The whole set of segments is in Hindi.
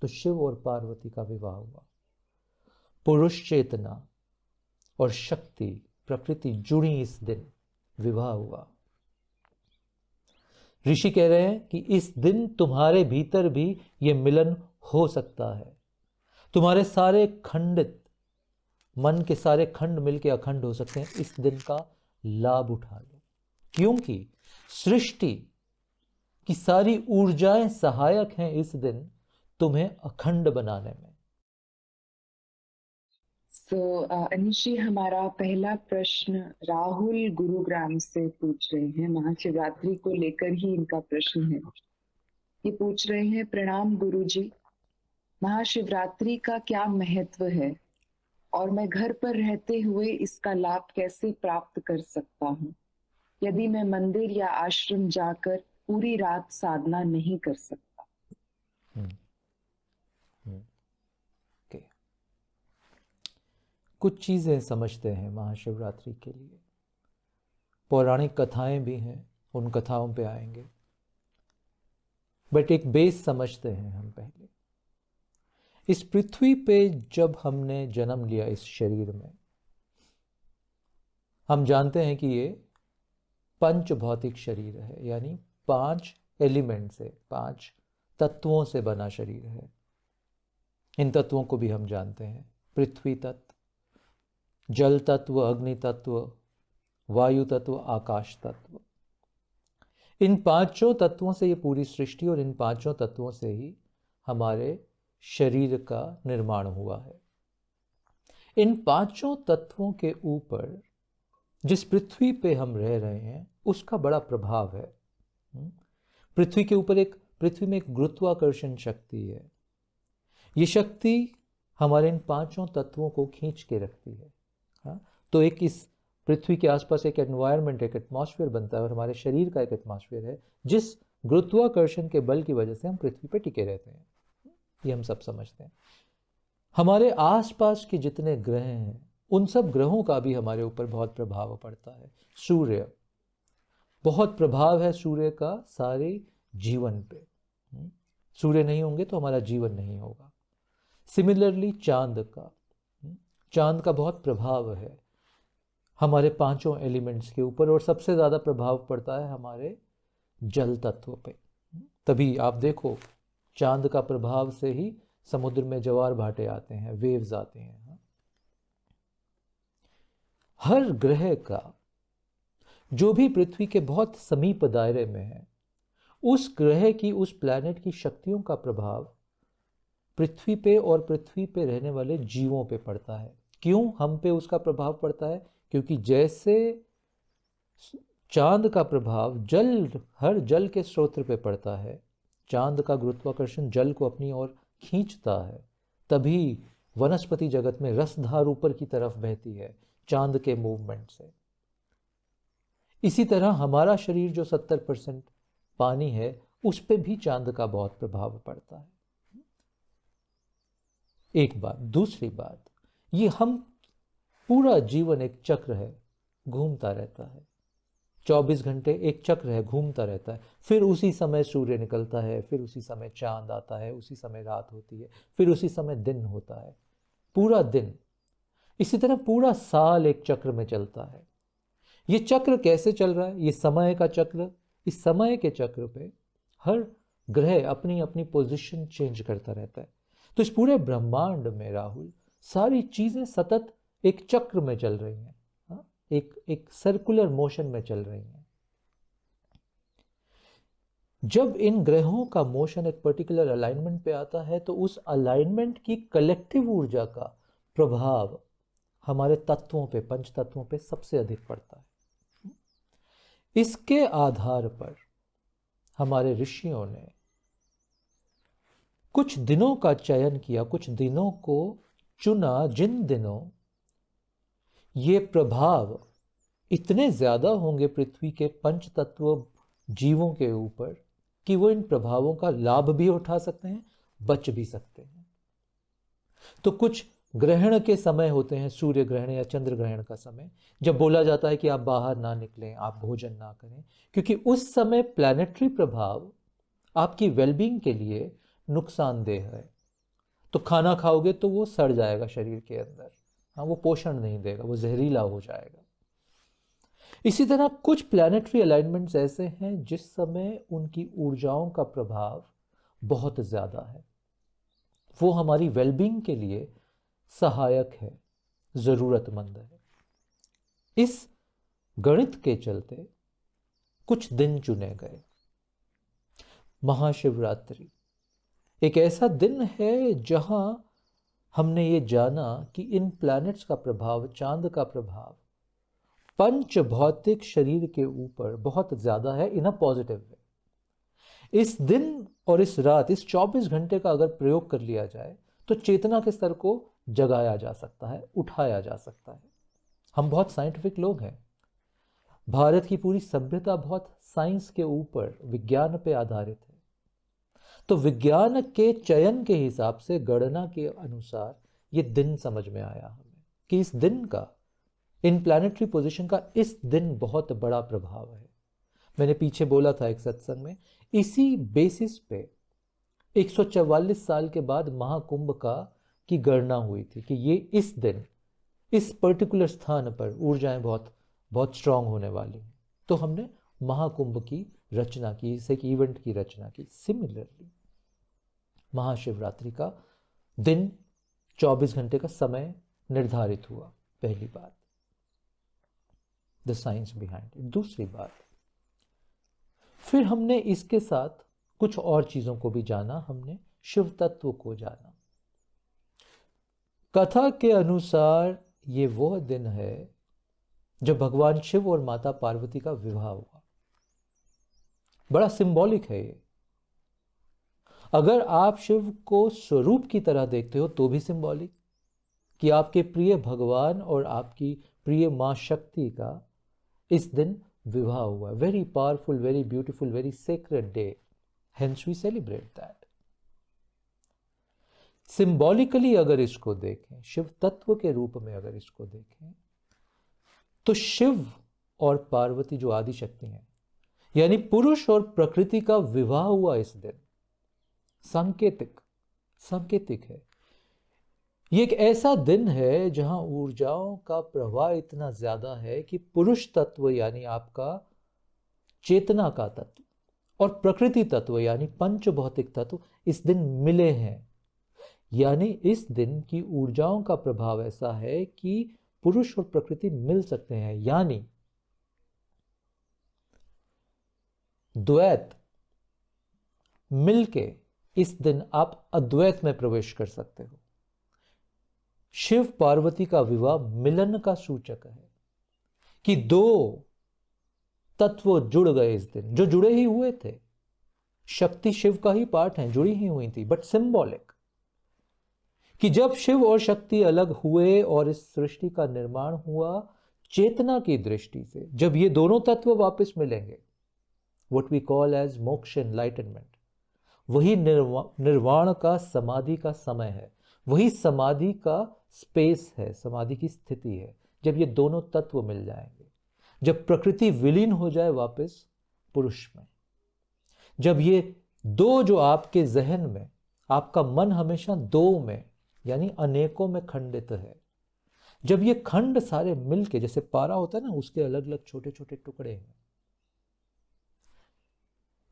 तो शिव और पार्वती का विवाह हुआ। पुरुष चेतना और शक्ति प्रकृति जुड़ी इस दिन, विवाह हुआ। ऋषि कह रहे हैं कि इस दिन तुम्हारे भीतर भी यह मिलन हो सकता है। तुम्हारे सारे खंडित मन के सारे खंड मिलके अखंड हो सकते हैं। इस दिन का लाभ उठा लो, क्योंकि सृष्टि की सारी ऊर्जाएं सहायक हैं इस दिन तुम्हें अखंड बनाने में। अनिश जी, हमारा पहला प्रश्न राहुल गुरुग्राम से पूछ रहे हैं। महाशिवरात्रि को लेकर ही इनका प्रश्न है। ये पूछ रहे हैं, प्रणाम गुरुजी, महाशिवरात्रि का क्या महत्व है और मैं घर पर रहते हुए इसका लाभ कैसे प्राप्त कर सकता हूँ, यदि मैं मंदिर या आश्रम जाकर पूरी रात साधना नहीं कर सकता? okay. कुछ चीजें समझते हैं महाशिवरात्रि के लिए। पौराणिक कथाएं भी हैं, उन कथाओं पे आएंगे, बट एक बेस समझते हैं हम पहले। इस पृथ्वी पे जब हमने जन्म लिया इस शरीर में, हम जानते हैं कि ये पंच भौतिक शरीर है, यानी 5 एलिमेंट से, 5 तत्वों से बना शरीर है। इन तत्वों को भी हम जानते हैं, पृथ्वी तत्व, जल तत्व, अग्नि तत्व, वायु तत्व, आकाश तत्व। इन 5 तत्वों से ये पूरी सृष्टि और इन 5 तत्वों से ही हमारे शरीर का निर्माण हुआ है। इन 5 तत्वों के ऊपर जिस पृथ्वी पे हम रह रहे हैं उसका बड़ा प्रभाव है। पृथ्वी के ऊपर पृथ्वी में एक गुरुत्वाकर्षण शक्ति है। ये शक्ति हमारे इन 5 तत्वों को खींच के रखती है। तो एक इस पृथ्वी के आसपास एक एनवायरनमेंट, एक एटमॉस्फेयर बनता है और हमारे शरीर का एक एटमॉस्फेयर है जिस गुरुत्वाकर्षण के बल की वजह से हम पृथ्वी पे टिके रहते हैं। ये हम सब समझते हैं। हमारे आसपास के जितने ग्रह हैं उन सब ग्रहों का भी हमारे ऊपर बहुत प्रभाव पड़ता है। सूर्य, बहुत प्रभाव है सूर्य का सारे जीवन पे। सूर्य नहीं होंगे तो हमारा जीवन नहीं होगा। सिमिलरली चांद का बहुत प्रभाव है हमारे 5 एलिमेंट्स के ऊपर, और सबसे ज़्यादा प्रभाव पड़ता है हमारे जल तत्व पे। तभी आप देखो, चांद का प्रभाव से ही समुद्र में ज्वार भाटे आते हैं, वेव्स आते हैं। हर ग्रह का जो भी पृथ्वी के बहुत समीप दायरे में है, उस ग्रह की, उस प्लैनेट की शक्तियों का प्रभाव पृथ्वी पे और पृथ्वी पे रहने वाले जीवों पे पड़ता है। क्यों हम पे उसका प्रभाव पड़ता है? क्योंकि जैसे चांद का प्रभाव हर जल के स्रोत पे पड़ता है, चांद का गुरुत्वाकर्षण जल को अपनी ओर खींचता है, तभी वनस्पति जगत में रसधार ऊपर की तरफ बहती है चांद के मूवमेंट से। इसी तरह हमारा शरीर जो 70% पानी है, उस पे भी चांद का बहुत प्रभाव पड़ता है। एक बात। दूसरी बात, ये हम पूरा जीवन एक चक्र है, घूमता रहता है। 24 घंटे एक चक्र है, घूमता रहता है। फिर उसी समय सूर्य निकलता है, फिर उसी समय चांद आता है, उसी समय रात होती है, फिर उसी समय दिन होता है, पूरा दिन। इसी तरह पूरा साल एक चक्र में चलता है। ये चक्र कैसे चल रहा है? ये समय का चक्र। इस समय के चक्र पे हर ग्रह अपनी अपनी पोजीशन चेंज करता रहता है। तो इस पूरे ब्रह्मांड में राहुल, सारी चीजें सतत एक चक्र में चल रही हैं, एक सर्कुलर मोशन में चल रही हैं। जब इन ग्रहों का मोशन एक पर्टिकुलर अलाइनमेंट पे आता है तो उस अलाइनमेंट की कलेक्टिव ऊर्जा का प्रभाव हमारे तत्वों पे, पंच तत्वों पे सबसे अधिक पड़ता है। इसके आधार पर हमारे ऋषियों ने कुछ दिनों का चयन किया, कुछ दिनों को चुना जिन दिनों ये प्रभाव इतने ज्यादा होंगे पृथ्वी के पंच तत्व जीवों के ऊपर कि वो इन प्रभावों का लाभ भी उठा सकते हैं, बच भी सकते हैं। तो कुछ ग्रहण के समय होते हैं, सूर्य ग्रहण या चंद्र ग्रहण का समय, जब बोला जाता है कि आप बाहर ना निकलें, आप भोजन ना करें, क्योंकि उस समय प्लैनेटरी प्रभाव आपकी वेलबींग के लिए नुकसानदेह है। तो खाना खाओगे तो वो सड़ जाएगा शरीर के अंदर, हाँ, वो पोषण नहीं देगा, वो जहरीला हो जाएगा। इसी तरह कुछ प्लैनेटरी अलाइनमेंट्स ऐसे हैं जिस समय उनकी ऊर्जाओं का प्रभाव बहुत ज़्यादा है, वो हमारी वेलबींग के लिए सहायक है, ज़रूरतमंद है। इस गणित के चलते कुछ दिन चुने गए। महाशिवरात्रि एक ऐसा दिन है जहां हमने ये जाना कि इन प्लैनेट्स का प्रभाव, चांद का प्रभाव पंच भौतिक शरीर के ऊपर बहुत ज्यादा है, इन अ पॉजिटिव वे। इस दिन और इस रात, इस 24 घंटे का अगर प्रयोग कर लिया जाए तो चेतना के स्तर को जगाया जा सकता है, उठाया जा सकता है। हम बहुत साइंटिफिक लोग हैं, भारत की पूरी सभ्यता बहुत साइंस के ऊपर, विज्ञान पे आधारित है। तो विज्ञान के चयन के हिसाब से, गणना के अनुसार ये दिन समझ में आया हमें कि इस दिन का, इन प्लैनेटरी पोजीशन का इस दिन बहुत बड़ा प्रभाव है। मैंने पीछे बोला था एक सत्संग में, इसी बेसिस पे 144 साल के बाद महाकुंभ की गणना हुई थी कि ये इस दिन, इस पर्टिकुलर स्थान पर ऊर्जाएं बहुत बहुत स्ट्रांग होने वाली हैं। तो हमने महाकुंभ की रचना की, इस एक इवेंट की रचना की। सिमिलरली महाशिवरात्रि का दिन, 24 घंटे का समय निर्धारित हुआ, पहली बात, द साइंस बिहाइंड इट। दूसरी बात, फिर हमने इसके साथ कुछ और चीजों को भी जाना, हमने शिव तत्व को जाना। कथा के अनुसार ये वह दिन है जब भगवान शिव और माता पार्वती का विवाह हुआ। बड़ा सिंबॉलिक है ये। अगर आप शिव को स्वरूप की तरह देखते हो तो भी सिंबॉलिक, कि आपके प्रिय भगवान और आपकी प्रिय मां शक्ति का इस दिन विवाह हुआ। Very powerful, very beautiful, very sacred day, hence we celebrate that. Symbolically अगर इसको देखें, शिव तत्व के रूप में अगर इसको देखें, तो शिव और पार्वती जो आदि शक्ति हैं, यानी पुरुष और प्रकृति का विवाह हुआ इस दिन, सांकेतिक है। ये एक ऐसा दिन है जहां ऊर्जाओं का प्रवाह इतना ज्यादा है कि पुरुष तत्व यानी आपका चेतना का तत्व और प्रकृति तत्व यानी पंच भौतिक तत्व इस दिन मिले हैं। यानी इस दिन की ऊर्जाओं का प्रभाव ऐसा है कि पुरुष और प्रकृति मिल सकते हैं, यानी द्वैत मिलके इस दिन आप अद्वैत में प्रवेश कर सकते हो। शिव पार्वती का विवाह मिलन का सूचक है कि दो तत्व जुड़ गए इस दिन, जो जुड़े ही हुए थे। शक्ति शिव का ही पार्ट है, जुड़ी ही हुई थी, बट सिंबॉलिक, कि जब शिव और शक्ति अलग हुए और इस सृष्टि का निर्माण हुआ चेतना की दृष्टि से, जब ये दोनों तत्व वापस मिलेंगे, व्हाट वी कॉल एज मोक्ष, एनलाइटनमेंट, वही निर्वाण का, समाधि का समय है, वही समाधि का स्पेस है, समाधि की स्थिति है, जब ये दोनों तत्व मिल जाएंगे, जब प्रकृति विलीन हो जाए वापस पुरुष में, जब ये दो जो आपके जहन में, आपका मन हमेशा दो में यानी अनेकों में खंडित है, जब ये खंड सारे मिलके, जैसे पारा होता है ना, उसके अलग अलग छोटे छोटे टुकड़े हैं,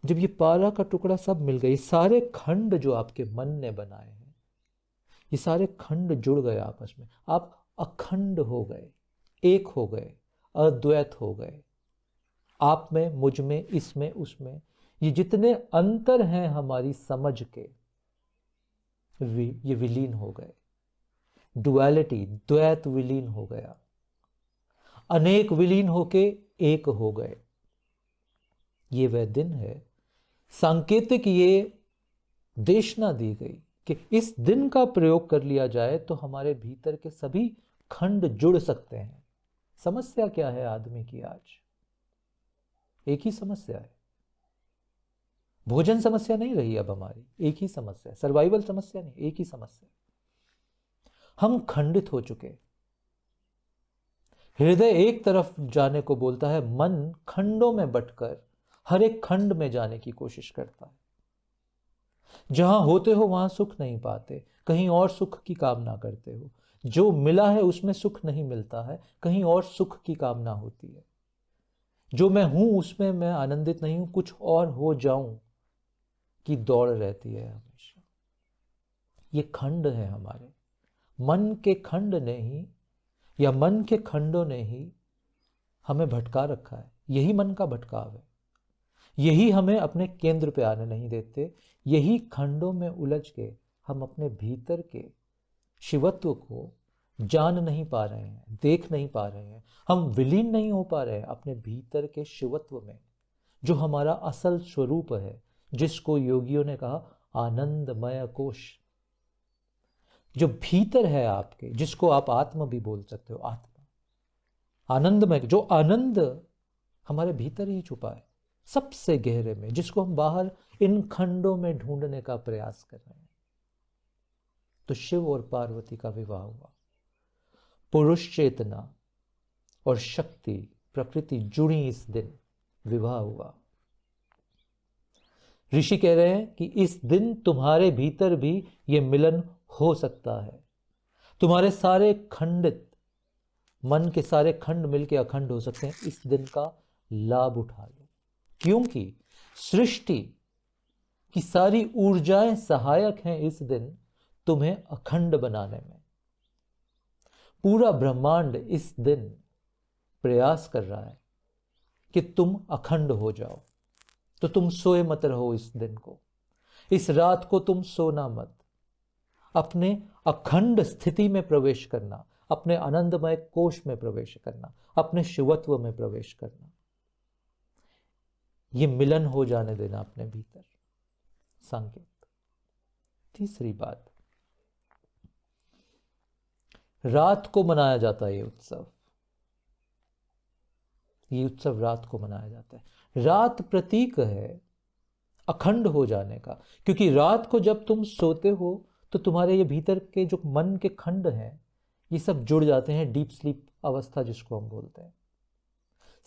जब ये पारा का टुकड़ा सब मिल गए, ये सारे खंड जो आपके मन ने बनाए हैं, ये सारे खंड जुड़ गए आपस में, आप अखंड हो गए, एक हो गए, अद्वैत हो गए। आप में, मुझ में, इसमें, उसमें, ये जितने अंतर हैं हमारी समझ के, ये विलीन हो गए। डुअलिटी, द्वैत विलीन हो गया, अनेक विलीन होके एक हो गए। ये वह दिन है, सांकेतिक ये देशना दी गई कि इस दिन का प्रयोग कर लिया जाए तो हमारे भीतर के सभी खंड जुड़ सकते हैं। समस्या क्या है आदमी की आज? एक ही समस्या है, भोजन समस्या नहीं रही अब हमारी, एक ही समस्या, सर्वाइवल समस्या नहीं, एक ही समस्या। हम खंडित हो चुके, हृदय एक तरफ जाने को बोलता है, मन खंडों में बंटकर हर एक खंड में जाने की कोशिश करता है। जहां होते हो वहां सुख नहीं पाते, कहीं और सुख की कामना करते हो। जो मिला है उसमें सुख नहीं मिलता है, कहीं और सुख की कामना होती है। जो मैं हूं उसमें मैं आनंदित नहीं हूं, कुछ और हो जाऊं की दौड़ रहती है हमेशा। ये खंड है हमारे मन के खंड ने ही, या मन के खंडों ने ही हमें भटका रखा है। यही मन का भटकाव है, यही हमें अपने केंद्र पे आने नहीं देते। यही खंडों में उलझ के हम अपने भीतर के शिवत्व को जान नहीं पा रहे हैं, देख नहीं पा रहे हैं। हम विलीन नहीं हो पा रहे हैं अपने भीतर के शिवत्व में, जो हमारा असल स्वरूप है, जिसको योगियों ने कहा आनंदमय कोश। जो भीतर है आपके, जिसको आप आत्मा भी बोल सकते हो, आत्मा आनंदमय, जो आनंद हमारे भीतर ही छुपा है सबसे गहरे में, जिसको हम बाहर इन खंडों में ढूंढने का प्रयास कर रहे हैं। तो शिव और पार्वती का विवाह हुआ, पुरुष चेतना और शक्ति प्रकृति जुड़ी, इस दिन विवाह हुआ। ऋषि कह रहे हैं कि इस दिन तुम्हारे भीतर भी ये मिलन हो सकता है। तुम्हारे सारे खंडित मन के सारे खंड मिलके अखंड हो सकते हैं। इस दिन का लाभ उठा लो, क्योंकि सृष्टि की सारी ऊर्जाएं सहायक हैं इस दिन तुम्हें अखंड बनाने में। पूरा ब्रह्मांड इस दिन प्रयास कर रहा है कि तुम अखंड हो जाओ। तो तुम सोए मत रहो इस दिन को, इस रात को तुम सोना मत। अपने अखंड स्थिति में प्रवेश करना, अपने आनंदमय कोश में प्रवेश करना, अपने शिवत्व में प्रवेश करना, ये मिलन हो जाने देना अपने भीतर, संकेत। तीसरी बात, रात को मनाया जाता है ये उत्सव। ये उत्सव रात को मनाया जाता है। रात प्रतीक है अखंड हो जाने का, क्योंकि रात को जब तुम सोते हो तो तुम्हारे ये भीतर के जो मन के खंड हैं ये सब जुड़ जाते हैं, डीप स्लीप अवस्था जिसको हम बोलते हैं,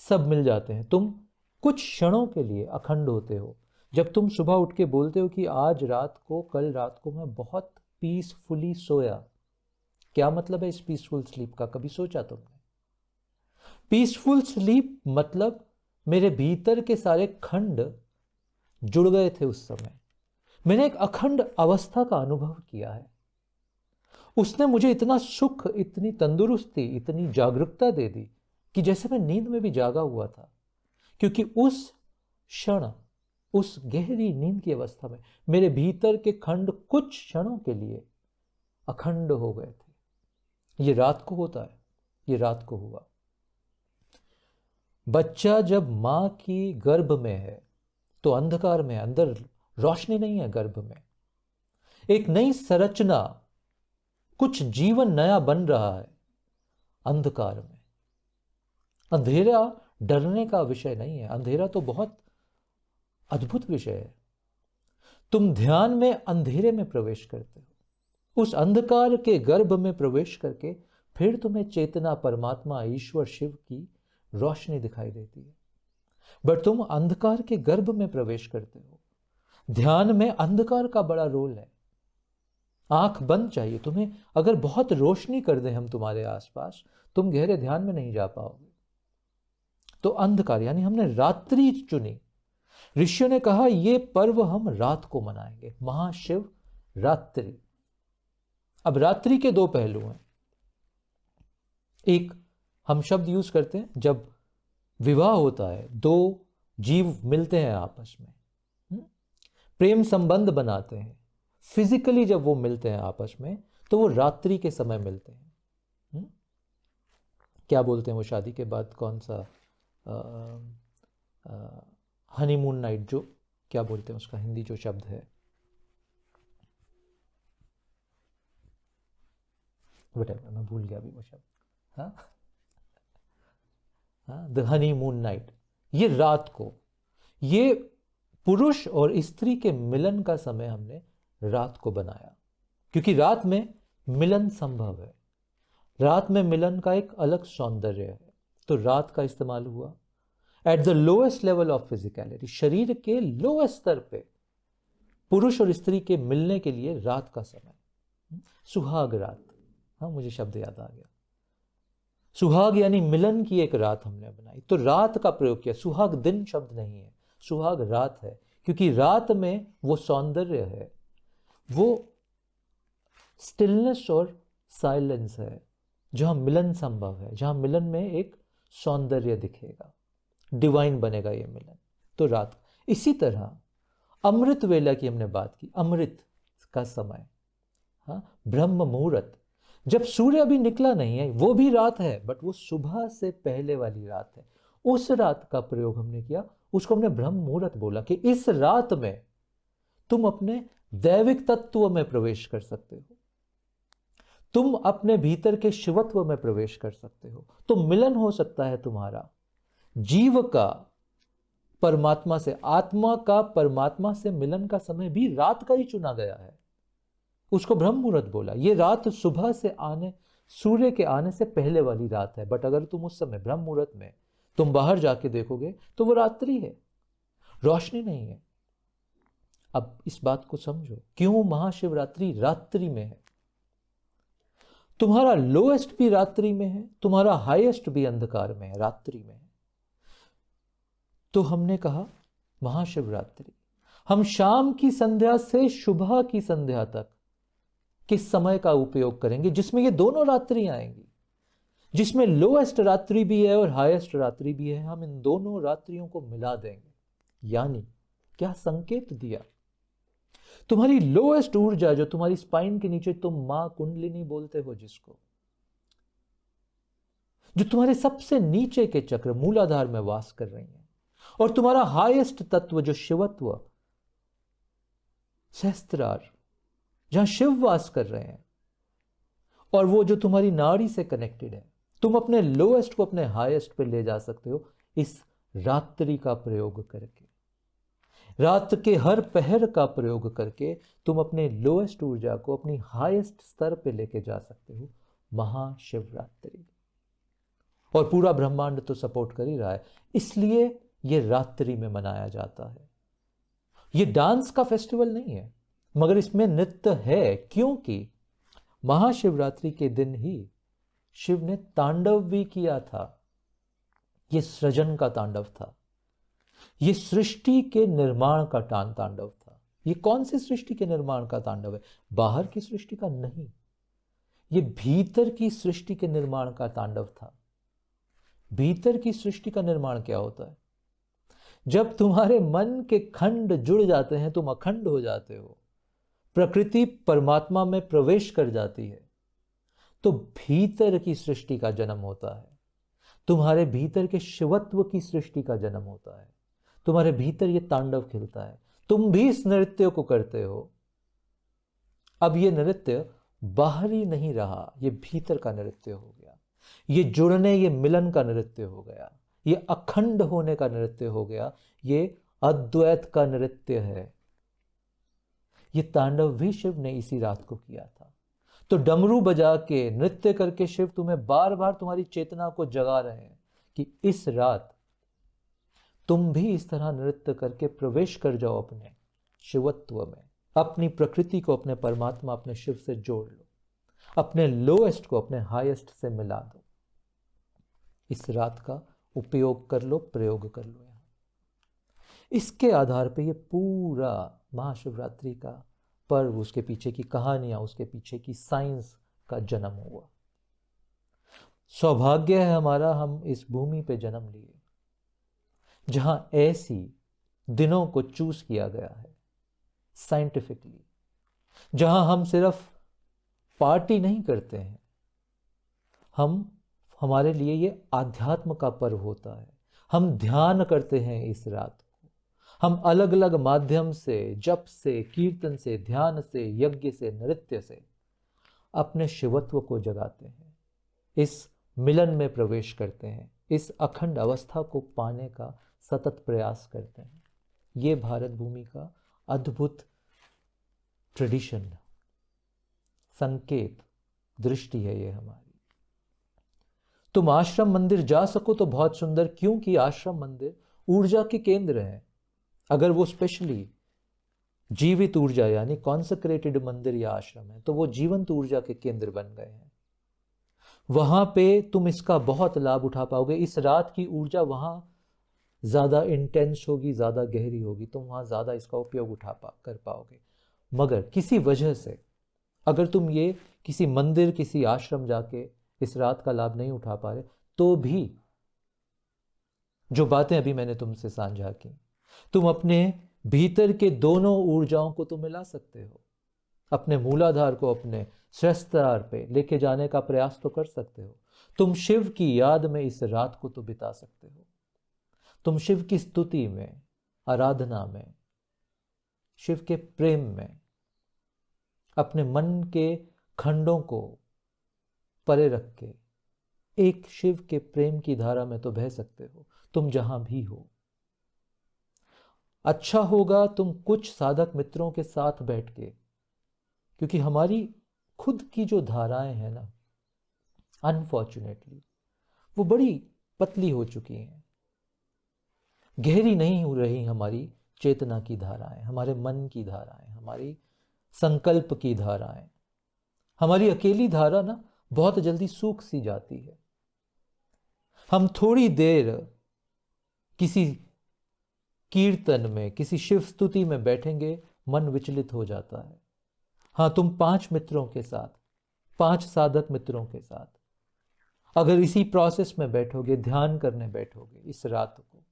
सब मिल जाते हैं। तुम कुछ क्षणों के लिए अखंड होते हो। जब तुम सुबह उठ के बोलते हो कि आज रात को, कल रात को मैं बहुत पीसफुली सोया, क्या मतलब है इस पीसफुल स्लीप का? कभी सोचा तुमने? पीसफुल स्लीप मतलब मेरे भीतर के सारे खंड जुड़ गए थे उस समय, मैंने एक अखंड अवस्था का अनुभव किया है। उसने मुझे इतना सुख, इतनी तंदुरुस्ती, इतनी जागरूकता दे दी कि जैसे मैं नींद में भी जागा हुआ था, क्योंकि उस क्षण, उस गहरी नींद की अवस्था में मेरे भीतर के खंड कुछ क्षणों के लिए अखंड हो गए थे। ये रात को होता है, ये रात को हुआ। बच्चा जब मां की गर्भ में है तो अंधकार में, अंदर रोशनी नहीं है गर्भ में, एक नई संरचना, कुछ जीवन नया बन रहा है अंधकार में। अंधेरा डरने का विषय नहीं है, अंधेरा तो बहुत अद्भुत विषय है। तुम ध्यान में अंधेरे में प्रवेश करते हो, उस अंधकार के गर्भ में प्रवेश करके फिर तुम्हें चेतना, परमात्मा, ईश्वर, शिव की रोशनी दिखाई देती है। बट तुम अंधकार के गर्भ में प्रवेश करते हो। ध्यान में अंधकार का बड़ा रोल है। आंख बंद चाहिए तुम्हें। अगर बहुत रोशनी कर दें हम तुम्हारे आसपास, तुम गहरे ध्यान में नहीं जा पाओगे। तो अंधकार, यानी हमने रात्रि चुनी। ऋषियों ने कहा ये पर्व हम रात को मनाएंगे, महाशिव रात्रि। अब रात्रि के दो पहलू हैं। एक, हम शब्द यूज करते हैं जब विवाह होता है, दो जीव मिलते हैं आपस में, प्रेम संबंध बनाते हैं, फिजिकली जब वो मिलते हैं आपस में, तो वो रात्रि के समय मिलते हैं। क्या बोलते हैं वो शादी के बाद, कौन सा हनीमून नाइट, जो क्या बोलते हैं उसका हिंदी जो शब्द है, वटेवर, मैं भूल गया अभी वो शब्द। हाँ, द हनीमून नाइट। ये रात को, ये पुरुष और स्त्री के मिलन का समय हमने रात को बनाया, क्योंकि रात में मिलन संभव है, रात में मिलन का एक अलग सौंदर्य है। तो रात का इस्तेमाल हुआ at the lowest level of physicality, शरीर के लोएस्ट स्तर पे पुरुष और स्त्री के मिलने के लिए रात का समय, सुहाग रात। हाँ, मुझे शब्द याद आ गया। सुहाग यानी मिलन की एक रात हमने बनाई, तो रात का प्रयोग किया। सुहाग दिन शब्द नहीं है, सुहाग रात है, क्योंकि रात में वो सौंदर्य है, वो स्टिलनेस और साइलेंस है, जहां मिलन संभव है, जहां मिलन में एक सौंदर्य दिखेगा, डिवाइन बनेगा ये मिलन। तो रात। इसी तरह अमृत वेला की हमने बात की, अमृत का समय, हाँ, ब्रह्म मुहूर्त, जब सूर्य अभी निकला नहीं है, वो भी रात है, बट वो सुबह से पहले वाली रात है, उस रात का प्रयोग हमने किया, उसको हमने ब्रह्म मुहूर्त बोला कि इस रात में तुम अपने दैविक तत्व में प्रवेश कर सकते हो, तुम अपने भीतर के शिवत्व में प्रवेश कर सकते हो। तो मिलन हो सकता है तुम्हारा जीव का परमात्मा से, आत्मा का परमात्मा से मिलन का समय भी रात का ही चुना गया है, उसको ब्रह्म मुहूर्त बोला। ये रात सुबह से आने, सूर्य के आने से पहले वाली रात है, बट अगर तुम उस समय ब्रह्म मुहूर्त में तुम बाहर जाके देखोगे तो वो रात्रि है, रोशनी नहीं है। अब इस बात को समझो, क्यों महाशिवरात्रि रात्रि में है। तुम्हारा लोएस्ट भी रात्रि में है, तुम्हारा हाईएस्ट भी अंधकार में है, रात्रि में है। तो हमने कहा महाशिवरात्रि, हम शाम की संध्या से सुबह की संध्या तक किस समय का उपयोग करेंगे, जिसमें ये दोनों रात्रि आएंगी, जिसमें लोएस्ट रात्रि भी है और हाईएस्ट रात्रि भी है। हम इन दोनों रात्रियों को मिला देंगे। यानी क्या संकेत दिया, तुम्हारी लोएस्ट ऊर्जा जो तुम्हारी स्पाइन के नीचे, तुम मां कुंडलिनी बोलते हो जिसको, जो तुम्हारे सबसे नीचे के चक्र मूलाधार में वास कर रही है, और तुम्हारा हाईएस्ट तत्व जो शिवत्व, सहस्त्रार, जहां शिव वास कर रहे हैं, और वो जो तुम्हारी नाड़ी से कनेक्टेड है, तुम अपने लोएस्ट को अपने हाईएस्ट पे ले जा सकते हो इस रात्रि का प्रयोग करके। रात के हर पहर का प्रयोग करके तुम अपने लोएस्ट ऊर्जा को अपनी हाईएस्ट स्तर पे लेके जा सकते हो, महाशिवरात्रि। और पूरा ब्रह्मांड तो सपोर्ट कर ही रहा है, इसलिए यह रात्रि में मनाया जाता है। यह डांस का फेस्टिवल नहीं है, मगर इसमें नृत्य है, क्योंकि महाशिवरात्रि के दिन ही शिव ने तांडव भी किया था। यह सृजन का तांडव था, यह सृष्टि के निर्माण का तांडव था। यह कौन सी सृष्टि के निर्माण का तांडव है? बाहर की सृष्टि का नहीं, यह भीतर की सृष्टि के निर्माण का तांडव था। भीतर की सृष्टि का निर्माण क्या होता है? जब तुम्हारे मन के खंड जुड़ जाते हैं, तुम अखंड हो जाते हो, प्रकृति परमात्मा में प्रवेश कर जाती है, तो भीतर की सृष्टि का जन्म होता है। तुम्हारे भीतर के शिवत्व की सृष्टि का जन्म होता है, तुम्हारे भीतर यह तांडव खिलता है। तुम भी इस नृत्य को करते हो। अब यह नृत्य बाहरी नहीं रहा, यह भीतर का नृत्य हो गया, ये जुड़ने, ये मिलन का नृत्य हो गया, ये अखंड होने का नृत्य हो गया, ये अद्वैत का नृत्य है। ये तांडव भी शिव ने इसी रात को किया था। तो डमरू बजा के, नृत्य करके शिव तुम्हें बार बार तुम्हारी चेतना को जगा रहे हैं कि इस रात तुम भी इस तरह नृत्य करके प्रवेश कर जाओ अपने शिवत्व में, अपनी प्रकृति को, अपने परमात्मा, अपने शिव से जोड़ लो, अपने लोएस्ट को अपने हाईएस्ट से मिला दो। इस रात का उपयोग कर लो, प्रयोग कर लो। यहां इसके आधार पे ये पूरा महाशिवरात्रि का पर्व, उसके पीछे की कहानियां, उसके पीछे की साइंस का जन्म हुआ। सौभाग्य है हमारा, हम इस भूमि पे जन्म लिए जहां ऐसी दिनों को चूज किया गया है साइंटिफिकली, जहां हम सिर्फ पार्टी नहीं करते हैं, हमारे लिए ये आध्यात्म का पर्व होता है। हम ध्यान करते हैं इस रात को, हम अलग अलग माध्यम से, जप से, कीर्तन से, ध्यान से, यज्ञ से, नृत्य से अपने शिवत्व को जगाते हैं, इस मिलन में प्रवेश करते हैं, इस अखंड अवस्था को पाने का सतत प्रयास करते हैं। ये भारत भूमि का अद्भुत ट्रेडिशन, संकेत, दृष्टि है ये हमारी। तुम आश्रम मंदिर जा सको तो बहुत सुंदर, क्योंकि आश्रम मंदिर ऊर्जा के केंद्र हैं। अगर वो स्पेशली जीवित ऊर्जा यानी कॉन्सेक्रेटेड मंदिर या आश्रम है, तो वो जीवंत ऊर्जा के केंद्र बन गए हैं। वहां पे तुम इसका बहुत लाभ उठा पाओगे। इस रात की ऊर्जा वहां ज्यादा इंटेंस होगी, ज्यादा गहरी होगी, तुम वहां ज्यादा इसका उपयोग कर पाओगे। मगर किसी वजह से अगर तुम ये किसी मंदिर, किसी आश्रम जाके इस रात का लाभ नहीं उठा पा रहे, तो भी जो बातें अभी मैंने तुमसे साझा की, तुम अपने भीतर के दोनों ऊर्जाओं को तो मिला सकते हो। अपने मूलाधार को अपने सहस्त्रार पे लेके जाने का प्रयास तो कर सकते हो। तुम शिव की याद में इस रात को तो बिता सकते हो। तुम शिव की स्तुति में, आराधना में, शिव के प्रेम में अपने मन के खंडों को परे रख के एक शिव के प्रेम की धारा में तो बह सकते हो, तुम जहां भी हो। अच्छा होगा तुम कुछ साधक मित्रों के साथ बैठ के, क्योंकि हमारी खुद की जो धाराएं हैं ना, अनफॉर्चुनेटली वो बड़ी पतली हो चुकी हैं, गहरी नहीं हो रही हमारी चेतना की धाराएं, हमारे मन की धाराएं, हमारी संकल्प की धाराएं। हमारी अकेली धारा ना बहुत जल्दी सूख सी जाती है। हम थोड़ी देर किसी कीर्तन में, किसी शिव स्तुति में बैठेंगे, मन विचलित हो जाता है। हाँ, तुम 5 मित्रों के साथ, 5 साधक मित्रों के साथ अगर इसी प्रोसेस में बैठोगे, ध्यान करने बैठोगे इस रात को,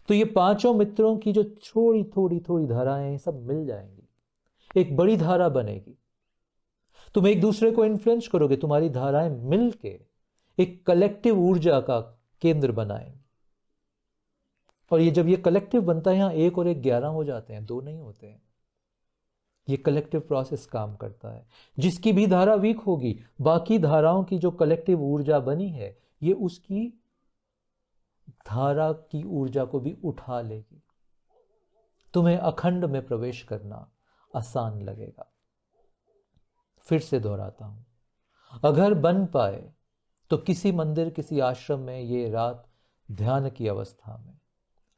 तो ये 5 मित्रों की जो थोड़ी थोड़ी थोड़ी धाराएं हैं, सब मिल जाएंगी, एक बड़ी धारा बनेगी। तुम एक दूसरे को इन्फ्लुएंस करोगे, तुम्हारी धाराएं मिलके एक कलेक्टिव ऊर्जा का केंद्र बनाएंगे। और ये जब ये कलेक्टिव बनता है, यहां 1 और 1 11 हो जाते हैं, 2 नहीं होते हैं। ये कलेक्टिव प्रोसेस काम करता है। जिसकी भी धारा वीक होगी, बाकी धाराओं की जो कलेक्टिव ऊर्जा बनी है, ये उसकी धारा की ऊर्जा को भी उठा लेगी। तुम्हें अखंड में प्रवेश करना आसान लगेगा। फिर से दोहराता हूं, अगर बन पाए तो किसी मंदिर, किसी आश्रम में ये रात ध्यान की अवस्था में,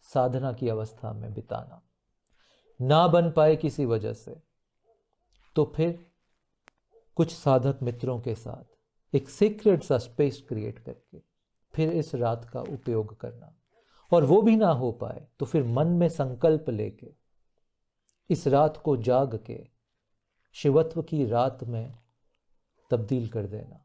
साधना की अवस्था में बिताना। ना बन पाए किसी वजह से, तो फिर कुछ साधक मित्रों के साथ एक सीक्रेट सा स्पेस क्रिएट करके फिर इस रात का उपयोग करना। और वो भी ना हो पाए तो फिर मन में संकल्प लेके इस रात को जाग के शिवत्व की रात में तब्दील कर देना।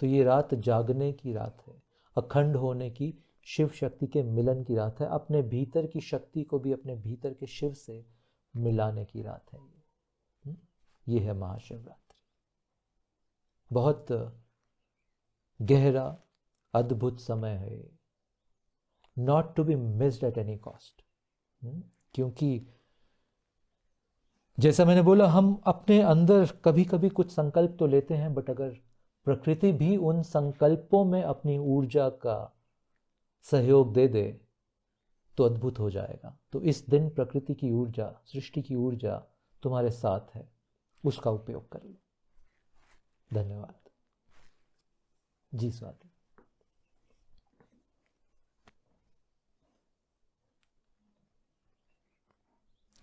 तो ये रात जागने की रात है, अखंड होने की, शिव शक्ति के मिलन की रात है, अपने भीतर की शक्ति को भी अपने भीतर के शिव से मिलाने की रात है। ये है महाशिवरात्रि। बहुत गहरा, अद्भुत समय है, not to be missed at any cost. क्योंकि जैसा मैंने बोला, हम अपने अंदर कभी कभी कुछ संकल्प तो लेते हैं, बट अगर प्रकृति भी उन संकल्पों में अपनी ऊर्जा का सहयोग दे दे तो अद्भुत हो जाएगा। तो इस दिन प्रकृति की ऊर्जा, सृष्टि की ऊर्जा तुम्हारे साथ है, उसका उपयोग कर लो। धन्यवाद जी। स्वाति।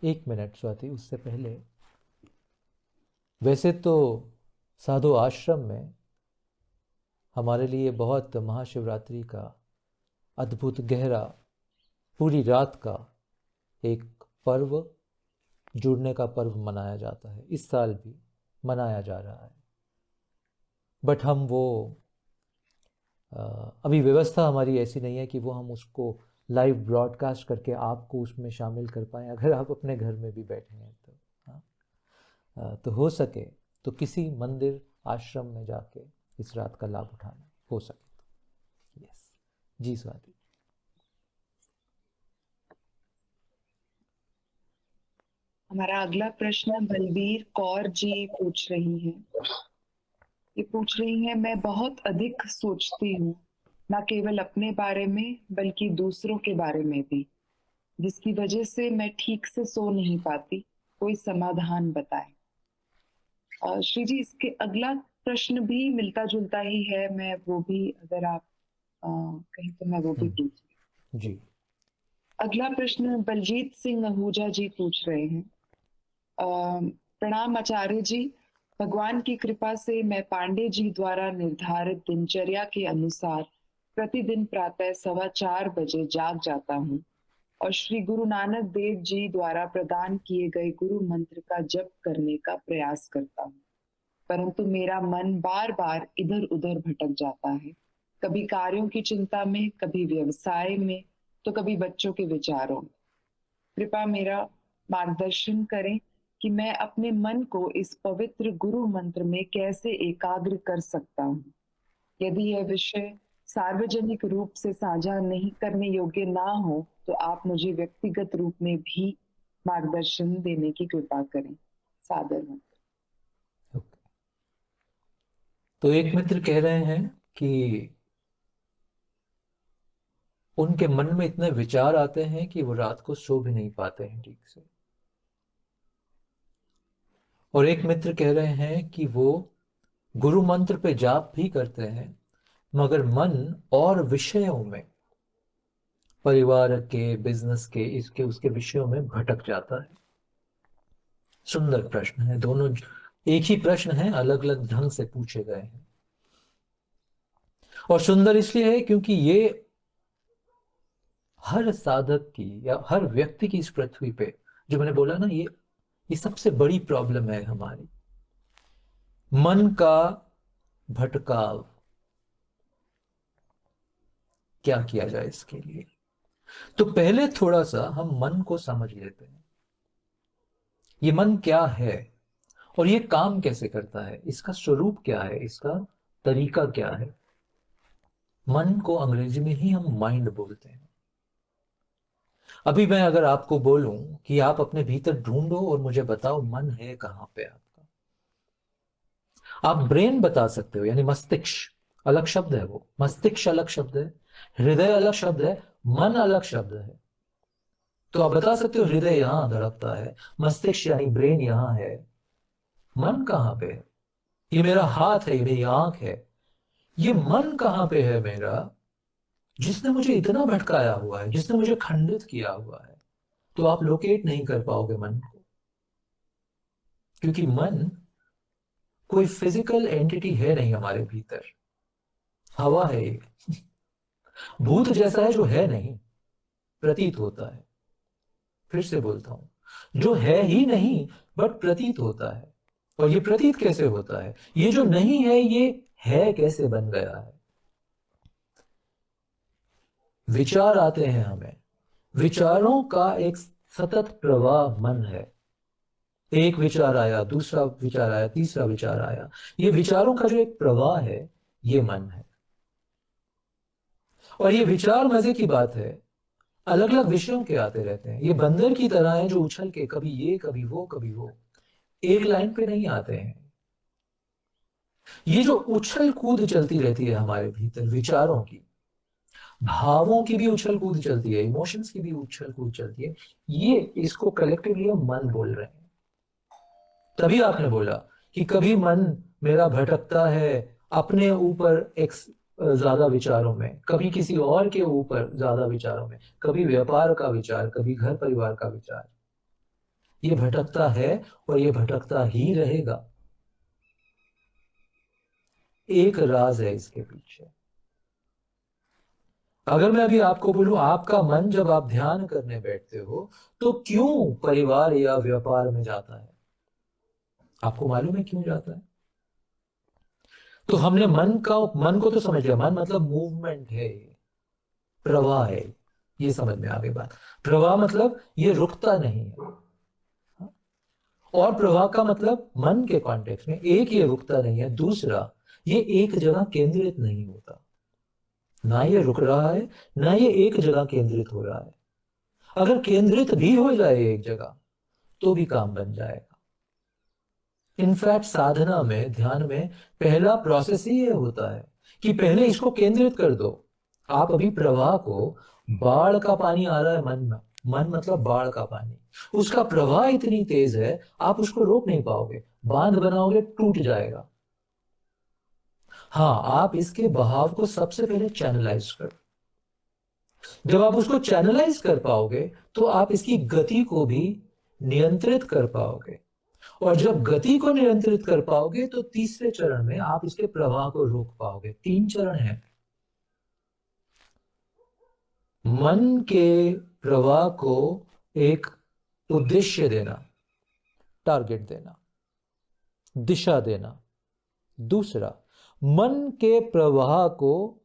एक मिनट स्वाति, उससे पहले वैसे तो साधु आश्रम में हमारे लिए बहुत महाशिवरात्रि का अद्भुत, गहरा, पूरी रात का एक पर्व, जुड़ने का पर्व मनाया जाता है। इस साल भी मनाया जा रहा है, बट हम वो अभी व्यवस्था हमारी ऐसी नहीं है कि वो हम उसको लाइव ब्रॉडकास्ट करके आपको उसमें शामिल कर पाएँ। अगर आप अपने घर में भी बैठे हैं तो तो हो सके तो किसी मंदिर, आश्रम में जाके इस रात का लाभ उठाना, हो सके तो। यस जी स्वाति। हमारा अगला प्रश्न बलबीर कौर जी पूछ रही हैं। ये पूछ रही हैं, मैं बहुत अधिक सोचती हूँ, न केवल अपने बारे में बल्कि दूसरों के बारे में भी, जिसकी वजह से मैं ठीक से सो नहीं पाती। कोई समाधान बताएं। श्री जी, इसके अगला प्रश्न भी मिलता जुलता ही है, मैं वो भी, अगर आप कहें तो मैं वो भी पूछ जी। अगला प्रश्न बलजीत सिंह आहूजा जी पूछ रहे हैं। प्रणाम आचार्य जी। भगवान की कृपा से मैं पांडे जी द्वारा निर्धारित दिनचर्या के अनुसार प्रतिदिन प्रातः 4:15 बजे जाग जाता हूँ और श्री गुरु नानक देव जी द्वारा प्रदान किए गए गुरु मंत्र का जप करने का प्रयास करता हूँ, परंतु मेरा मन बार बार इधर उधर भटक जाता है, कभी कार्यों की चिंता में, कभी व्यवसाय में, तो कभी बच्चों के विचारों में। कृपया मेरा मार्गदर्शन करें कि मैं अपने मन को इस पवित्र गुरु मंत्र में कैसे एकाग्र कर सकता हूँ। यदि यह विषय सार्वजनिक रूप से साझा नहीं करने योग्य ना हो तो आप मुझे व्यक्तिगत रूप में भी मार्गदर्शन देने की कृपा करें। सादर मंत्र। ओके। तो एक मित्र कह रहे हैं कि उनके मन में इतने विचार आते हैं कि वो रात को सो भी नहीं पाते हैं ठीक से। और एक मित्र कह रहे हैं कि वो गुरु मंत्र पे जाप भी करते हैं मगर मन और विषयों में, परिवार के, बिजनेस के, इसके उसके विषयों में भटक जाता है। सुंदर प्रश्न है, दोनों एक ही प्रश्न है, अलग अलग ढंग से पूछे गए हैं। और सुंदर इसलिए है क्योंकि ये हर साधक की या हर व्यक्ति की इस पृथ्वी पे, जो मैंने बोला ना, ये सबसे बड़ी प्रॉब्लम है हमारी, मन का भटकाव। क्या किया जाए इसके लिए? तो पहले थोड़ा सा हम मन को समझ लेते हैं। ये मन क्या है और ये काम कैसे करता है, इसका स्वरूप क्या है, इसका तरीका क्या है। मन को अंग्रेजी में ही हम माइंड बोलते हैं। अभी मैं अगर आपको बोलूं कि आप अपने भीतर ढूंढो और मुझे बताओ मन है कहां पे आपका, आप ब्रेन बता सकते हो, यानी मस्तिष्क अलग शब्द है, वो मस्तिष्क अलग शब्द है, हृदय अलग शब्द है, मन अलग शब्द है। तो आप बता सकते हो हृदय यहां धड़कता है, मस्तिष्क यानी ब्रेन यहां है, मन कहां पे है? ये मेरा हाथ है, ये मेरी आंख है, ये मन कहां पे है मेरा, जिसने मुझे इतना भटकाया हुआ है, जिसने मुझे खंडित किया हुआ है। तो आप लोकेट नहीं कर पाओगे मन को, क्योंकि मन कोई फिजिकल एंटिटी है नहीं हमारे भीतर, हवा है ये, भूत जैसा है जो है नहीं, प्रतीत होता है। फिर से बोलता हूं, जो है ही नहीं बट प्रतीत होता है। और ये प्रतीत कैसे होता है? ये जो नहीं है ये है कैसे बन गया है? विचार आते हैं हमें, विचारों का एक सतत प्रवाह मन है। एक विचार आया, दूसरा विचार आया, तीसरा विचार आया, ये विचारों का जो एक प्रवाह है ये मन है। और ये विचार, मजे की बात है, अलग अलग विषयों के आते रहते हैं। ये बंदर की तरह है जो उछल के कभी ये कभी वो कभी वो, एक लाइन पे नहीं आते हैं। ये जो उछल कूद चलती रहती है हमारे भीतर, विचारों की, भावों की भी उछल कूद चलती है, इमोशंस की भी उछल कूद चलती है, ये इसको कलेक्टिवली हम मन बोल रहे हैं। तभी आपने बोला कि कभी मन मेरा भटकता है अपने ऊपर एक ज्यादा विचारों में, कभी किसी और के ऊपर ज्यादा विचारों में, कभी व्यापार का विचार, कभी घर परिवार का विचार। ये भटकता है और ये भटकता ही रहेगा। एक राज है इसके पीछे। अगर मैं अभी आपको बोलूं आपका मन जब आप ध्यान करने बैठते हो तो क्यों परिवार या व्यापार में जाता है? आपको मालूम है क्यों जाता है? तो हमने मन को तो समझ लिया, मन मतलब मूवमेंट है, प्रवाह है, ये समझ में आ गई बात। प्रवाह मतलब ये रुकता नहीं है, और प्रवाह का मतलब मन के कॉन्टेक्स्ट में, एक ये रुकता नहीं है, दूसरा ये एक जगह केंद्रित नहीं होता, ना ये रुक रहा है ना ये एक जगह केंद्रित हो रहा है। अगर केंद्रित भी हो जाए एक जगह तो भी काम बन जाएगा। इनफैक्ट साधना में, ध्यान में पहला प्रोसेस ही ये होता है कि पहले इसको केंद्रित कर दो। आप अभी प्रवाह को, बाढ़ का पानी आ रहा है मन में, मन मतलब बाढ़ का पानी, उसका प्रवाह इतनी तेज है आप उसको रोक नहीं पाओगे, बांध बनाओगे टूट जाएगा। हाँ, आप इसके बहाव को सबसे पहले चैनलाइज करो। जब आप उसको चैनलाइज कर पाओगे तो आप इसकी गति को भी नियंत्रित कर पाओगे। और जब गति को नियंत्रित कर पाओगे तो तीसरे चरण में आप इसके प्रवाह को रोक पाओगे। 3 चरण है। मन के प्रवाह को एक उद्देश्य देना, टारगेट देना, दिशा देना। दूसरा, मन के प्रवाह को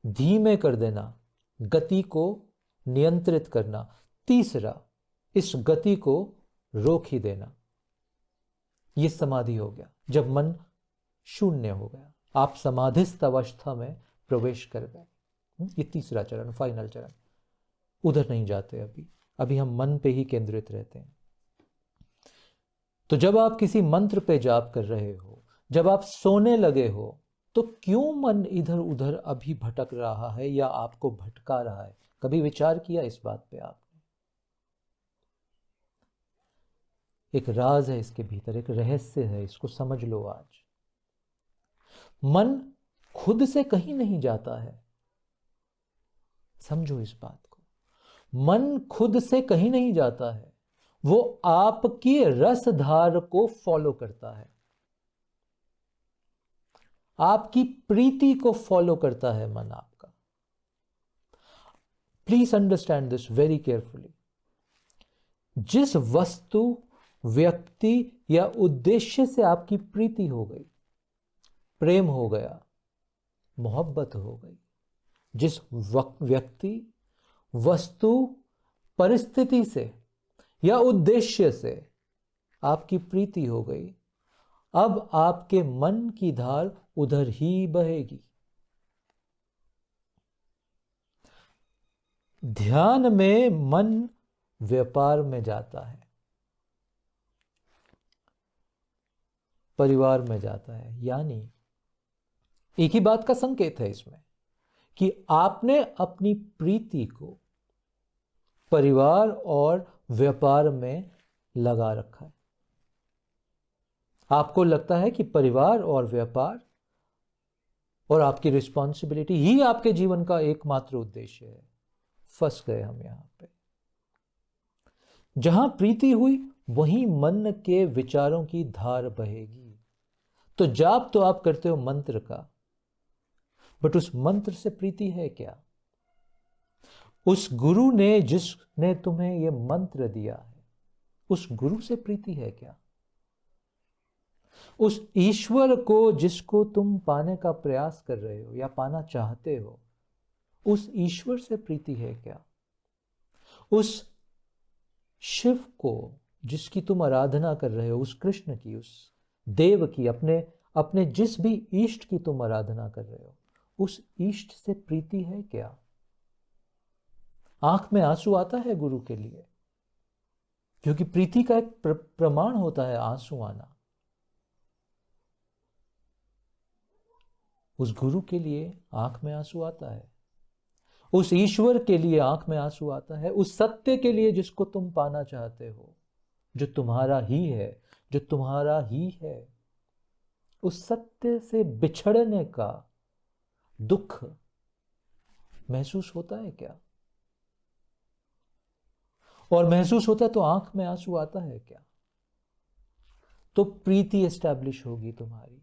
धीमे कर देना, गति को नियंत्रित करना। तीसरा, इस गति को रोक ही देना। यह समाधि हो गया। जब मन शून्य हो गया, आप समाधिस्थ अवस्था में प्रवेश कर गए। ये तीसरा चरण, फाइनल चरण। उधर नहीं जाते अभी हम मन पे ही केंद्रित रहते हैं। तो जब आप किसी मंत्र पे जाप कर रहे हो, जब आप सोने लगे हो, तो क्यों मन इधर उधर अभी भटक रहा है या आपको भटका रहा है? कभी विचार किया इस बात पे आपने? एक राज है इसके भीतर, एक रहस्य है, इसको समझ लो आज। मन खुद से कहीं नहीं जाता है, समझो इस बात को। मन खुद से कहीं नहीं जाता है, वो आपकी रसधार को फॉलो करता है, आपकी प्रीति को फॉलो करता है मन आपका। Please understand this very carefully. जिस वस्तु, व्यक्ति या उद्देश्य से आपकी प्रीति हो गई, प्रेम हो गया, मोहब्बत हो गई, जिस व्यक्ति, वस्तु, परिस्थिति से या उद्देश्य से आपकी प्रीति हो गई, अब आपके मन की धार उधर ही बहेगी। ध्यान में मन व्यापार में जाता है, परिवार में जाता है। यानी एक ही बात का संकेत है इसमें कि आपने अपनी प्रीति को परिवार और व्यापार में लगा रखा है। आपको लगता है कि परिवार और व्यापार और आपकी रिस्पॉन्सिबिलिटी ही आपके जीवन का एकमात्र उद्देश्य है। फंस गए हम यहां पे। जहां प्रीति हुई वहीं मन के विचारों की धार बहेगी। तो जाप तो आप करते हो मंत्र का, बट उस मंत्र से प्रीति है क्या? उस गुरु ने जिसने तुम्हें यह मंत्र दिया है, उस गुरु से प्रीति है क्या? उस ईश्वर को जिसको तुम पाने का प्रयास कर रहे हो या पाना चाहते हो, उस ईश्वर से प्रीति है क्या? उस शिव को जिसकी तुम आराधना कर रहे हो, उस कृष्ण की, उस देव की, अपने जिस भी इष्ट की तुम आराधना कर रहे हो, उस इष्ट से प्रीति है क्या? आंख में आंसू आता है गुरु के लिए, क्योंकि प्रीति का एक प्रमाण होता है आंसू आना। उस गुरु के लिए आंख में आंसू आता है, उस ईश्वर के लिए आंख में आंसू आता है, उस सत्य के लिए जिसको तुम पाना चाहते हो, जो तुम्हारा ही है, जो तुम्हारा ही है। उस सत्य से बिछड़ने का दुख महसूस होता है क्या? और महसूस होता है तो आंख में आंसू आता है क्या? तो प्रीति एस्टैब्लिश होगी तुम्हारी।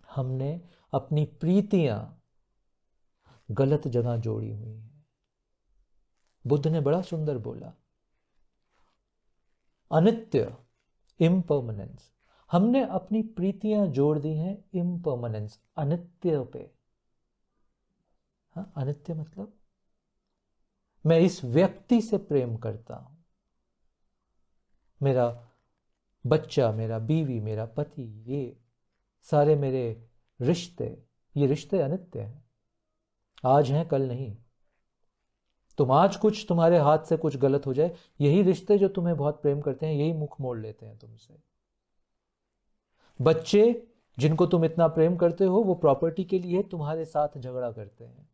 हमने अपनी प्रीतियां गलत जगह जोड़ी हुई हैं। बुद्ध ने बड़ा सुंदर बोला, अनित्य, इम्पर्मनेंस। हमने अपनी प्रीतियां जोड़ दी हैं इम्पर्मनेंस, अनित्य पे। हाँ, अनित्य मतलब मैं इस व्यक्ति से प्रेम करता हूं, मेरा बच्चा, मेरा बीवी, मेरा पति, ये सारे मेरे रिश्ते, ये रिश्ते अनित्य हैं, आज हैं कल नहीं। तुम आज कुछ, तुम्हारे हाथ से कुछ गलत हो जाए, यही रिश्ते जो तुम्हें बहुत प्रेम करते हैं, यही मुख मोड़ लेते हैं तुमसे। बच्चे जिनको तुम इतना प्रेम करते हो, वो प्रॉपर्टी के लिए तुम्हारे साथ झगड़ा करते हैं,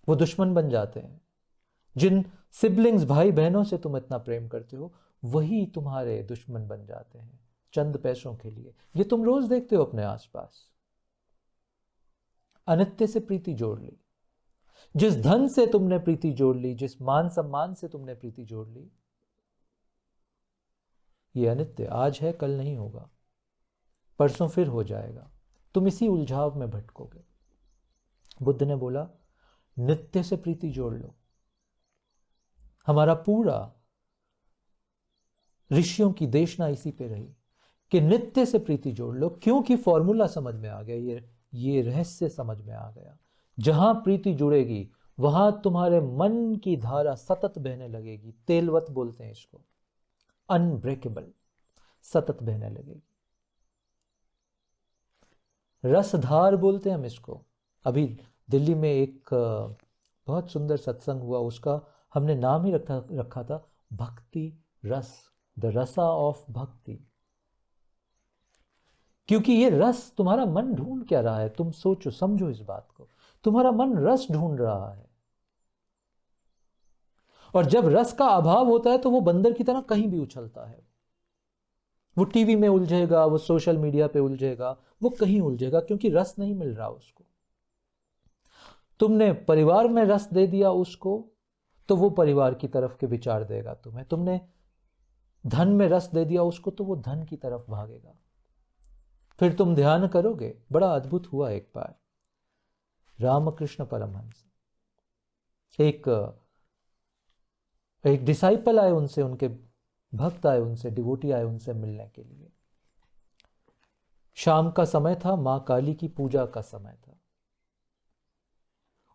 वो दुश्मन बन जाते हैं। जिन सिबलिंग्स, भाई बहनों से तुम इतना प्रेम करते हो, वही तुम्हारे दुश्मन बन जाते हैं चंद पैसों के लिए। ये तुम रोज देखते हो अपने आसपास। अनित्य से प्रीति जोड़ ली, जिस धन से तुमने प्रीति जोड़ ली, जिस मान सम्मान से तुमने प्रीति जोड़ ली, ये अनित्य, आज है कल नहीं होगा, परसों फिर हो जाएगा, तुम इसी उलझाव में भटकोगे। बुद्ध ने बोला नित्य से प्रीति जोड़ लो। हमारा पूरा ऋषियों की देशना इसी पे रही कि नित्य से प्रीति जोड़ लो, क्योंकि फॉर्मूला समझ में आ गया, ये रहस्य समझ में आ गया। जहां प्रीति जुड़ेगी वहां तुम्हारे मन की धारा सतत बहने लगेगी। तेलवत बोलते हैं इसको, अनब्रेकेबल, सतत बहने लगेगी। रसधार बोलते हैं हम इसको। अभी दिल्ली में एक बहुत सुंदर सत्संग हुआ, उसका हमने नाम ही रखा था भक्ति रस, द रसा ऑफ भक्ति। क्योंकि ये रस तुम्हारा मन ढूंढ क्या रहा है, तुम सोचो समझो इस बात को। तुम्हारा मन रस ढूंढ रहा है, और जब रस का अभाव होता है तो वो बंदर की तरह कहीं भी उछलता है। वो टीवी में उलझेगा, वो सोशल मीडिया पे उलझेगा, वो कहीं उलझेगा, क्योंकि रस नहीं मिल रहा उसको। तुमने परिवार में रस दे दिया उसको, तो वो परिवार की तरफ के विचार देगा तुम्हें। तुमने धन में रस दे दिया उसको, तो वो धन की तरफ भागेगा। फिर तुम ध्यान करोगे। बड़ा अद्भुत हुआ एक बार, रामकृष्ण परमहंस, एक डिसाइपल आए उनसे, उनके भक्त आए उनसे, डिवोटी आए उनसे मिलने के लिए। शाम का समय था, मां काली की पूजा का समय था,